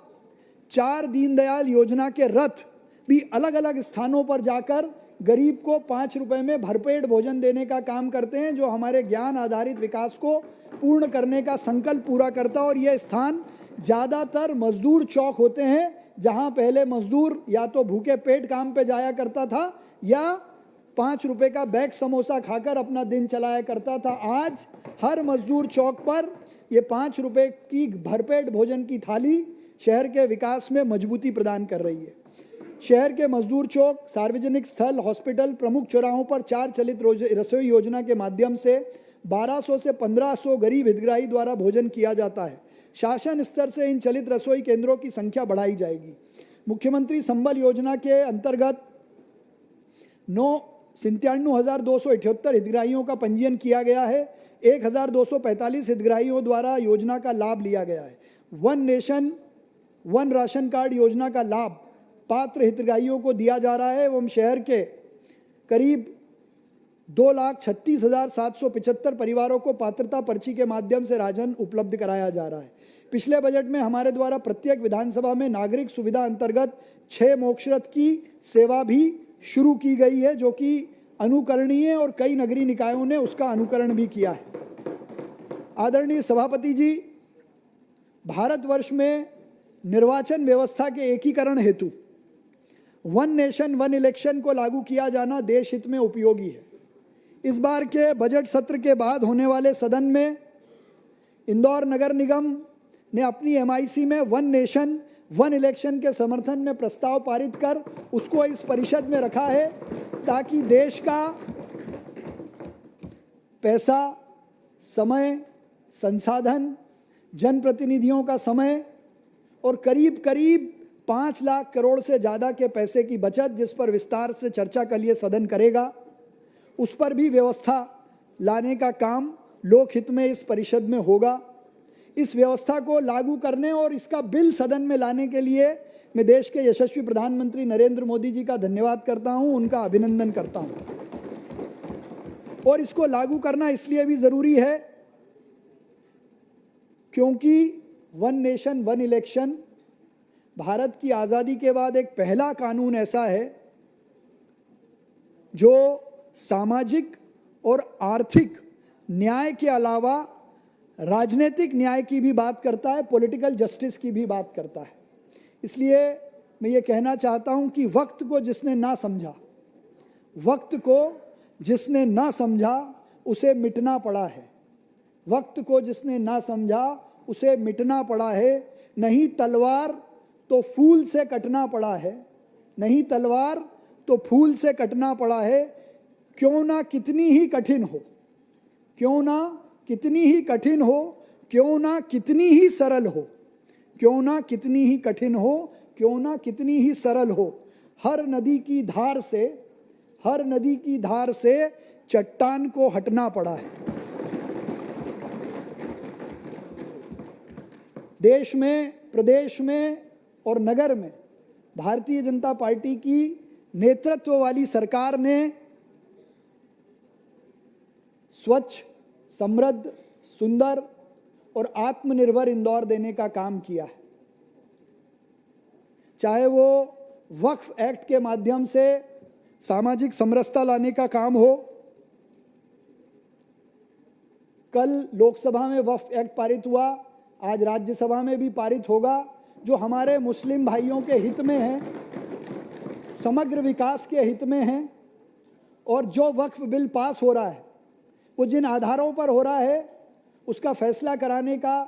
4 दीनदयाल योजना के रथ भी अलग अलग स्थानों पर जाकर गरीब को 5 रुपए में भरपेट भोजन देने का काम करते हैं, जो हमारे ज्ञान आधारित विकास को पूर्ण करने का संकल्प पूरा करता है। और यह स्थान ज़्यादातर मजदूर चौक होते हैं, जहां पहले मजदूर या तो भूखे पेट काम पे जाया करता था या 5 रुपए का बैग समोसा खाकर अपना दिन चलाया करता था। आज हर मजदूर चौक पर ये 5 रुपए की भरपेट भोजन की थाली शहर के विकास में मजबूती प्रदान कर रही है। शहर के मजदूर चौक, सार्वजनिक स्थल, हॉस्पिटल, प्रमुख चौराहों पर 4 चलित रसोई योजना के माध्यम से 1200 से 1500 गरीब हितग्राही द्वारा भोजन किया जाता है। शासन स्तर से इन चलित रसोई केंद्रों की संख्या बढ़ाई जाएगी। मुख्यमंत्री संबल योजना के अंतर्गत 97,278 हितग्राहियों का पंजीयन किया गया है। 1,245 हितग्राहियों द्वारा योजना का लाभ लिया गया है। One nation one ration card योजना का लाभ पात्र हितग्राहियों को दिया जा रहा है एवं शहर के करीब 2,36,775 परिवारों को पात्रता पर्ची के माध्यम से राशन उपलब्ध कराया जा रहा है। पिछले बजट में हमारे द्वारा प्रत्येक विधानसभा में नागरिक सुविधा अंतर्गत 6 मोक्षरथ की सेवा भी शुरू की गई है, जो कि अनुकरणीय है और कई नगरीय निकायों ने उसका अनुकरण भी किया है। आदरणीय सभापति जी, भारतवर्ष में निर्वाचन व्यवस्था के एकीकरण हेतु वन नेशन वन इलेक्शन को लागू किया जाना देश हित में उपयोगी है। इस बार के बजट सत्र के बाद होने वाले सदन में इंदौर नगर निगम ने अपनी MIC में वन नेशन वन इलेक्शन के समर्थन में प्रस्ताव पारित कर उसको इस परिषद में रखा है, ताकि देश का पैसा, समय, संसाधन, जनप्रतिनिधियों का समय और करीब 5 लाख करोड़ से ज़्यादा के पैसे की बचत, जिस पर विस्तार से चर्चा कल ये सदन करेगा, उस पर भी व्यवस्था लाने का काम लोकहित में इस परिषद में होगा। इस व्यवस्था को लागू करने और इसका बिल सदन में लाने के लिए मैं देश के यशस्वी प्रधानमंत्री नरेंद्र मोदी जी का धन्यवाद करता हूं, उनका अभिनंदन करता हूं। और इसको लागू करना इसलिए भी ज़रूरी है क्योंकि one nation one election Bharat की आज़ादी के बाद एक पहला कानून ऐसा है जो सामाजिक और आर्थिक न्याय के अलावा राजनीतिक न्याय की भी बात करता है, पॉलिटिकल जस्टिस की भी बात करता है। इसलिए मैं ये कहना चाहता हूं कि वक्त को जिसने ना समझा उसे मिटना पड़ा है। वक्त को जिसने ना समझा उसे मिटना पड़ा है। नहीं तलवार तो फूल से कटना पड़ा है, नहीं तलवार तो फूल से कटना पड़ा है। क्यों ना कितनी ही कठिन हो, क्यों ना कितनी ही कठिन हो, क्यों ना कितनी ही सरल हो, क्यों ना कितनी ही कठिन हो, क्यों ना कितनी ही सरल हो, हर नदी की धार से चट्टान को हटना पड़ा है। देश में, प्रदेश में और नगर में भारतीय जनता पार्टी की नेतृत्व वाली सरकार ने स्वच्छ, समृद्ध, सुंदर और आत्मनिर्भर इंदौर देने का काम किया है। चाहे वो वक्फ एक्ट के माध्यम से सामाजिक समरसता लाने का काम हो, कल लोकसभा में वक्फ एक्ट पारित हुआ, आज राज्यसभा में भी पारित होगा, जो हमारे मुस्लिम भाइयों के हित में है, समग्र विकास के हित में है। और जो वक्फ बिल पास हो रहा है वो जिन आधारों पर हो रहा है उसका फैसला कराने का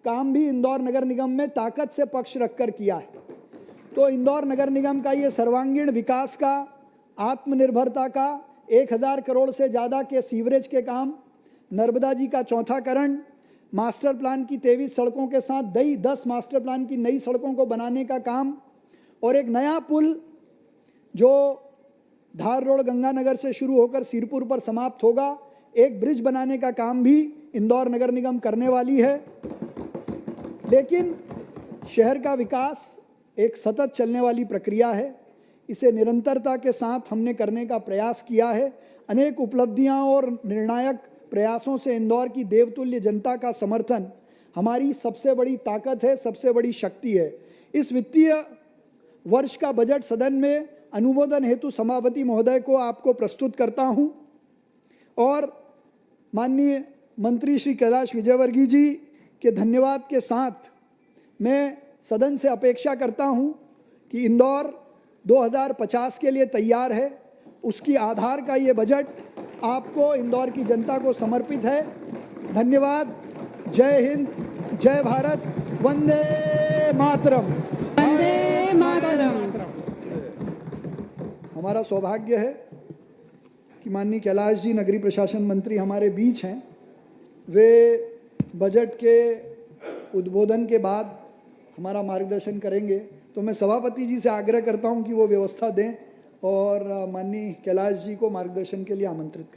काम भी इंदौर नगर निगम में ताकत से पक्ष रखकर किया है। तो इंदौर नगर निगम का ये सर्वांगीण विकास का आत्मनिर्भरता का 1000 करोड़ से ज़्यादा के सीवरेज के काम, नर्मदा जी का चौथाकरण, मास्टर प्लान की 23 सड़कों के साथ 10 मास्टर प्लान की नई सड़कों को बनाने का काम और एक नया पुल जो धार रोड गंगानगर से शुरू होकर सिरपुर पर समाप्त होगा, एक ब्रिज बनाने का काम भी इंदौर नगर निगम करने वाली है। लेकिन शहर का विकास एक सतत चलने वाली प्रक्रिया है। इसे निरंतरता के साथ हमने करने का प्रयास किया है। अनेक उपलब्धियां और निर्णायक प्रयासों से इंदौर की देवतुल्य जनता का समर्थन हमारी सबसे बड़ी ताकत है, सबसे बड़ी शक्ति है। इस वित्तीय वर्ष का बजट सदन में अनुमोदन हेतु सभापति महोदय को आपको प्रस्तुत करता हूं और माननीय मंत्री श्री कैलाश विजयवर्गीय जी के धन्यवाद के साथ मैं सदन से अपेक्षा करता हूं कि इंदौर 2050 के लिए तैयार है। उसकी आधार का ये बजट आपको, इंदौर की जनता को समर्पित है। धन्यवाद। जय हिंद, जय भारत, वंदे मातरम। वंदे मातरम। हमारा सौभाग्य है कि माननीय कैलाश जी नगरीय प्रशासन मंत्री हमारे बीच हैं। वे बजट के उद्बोधन के बाद हमारा मार्गदर्शन करेंगे, तो मैं सभापति जी से आग्रह करता हूं कि वो व्यवस्था दें और माननीय कैलाश जी को मार्गदर्शन के लिए आमंत्रित करें।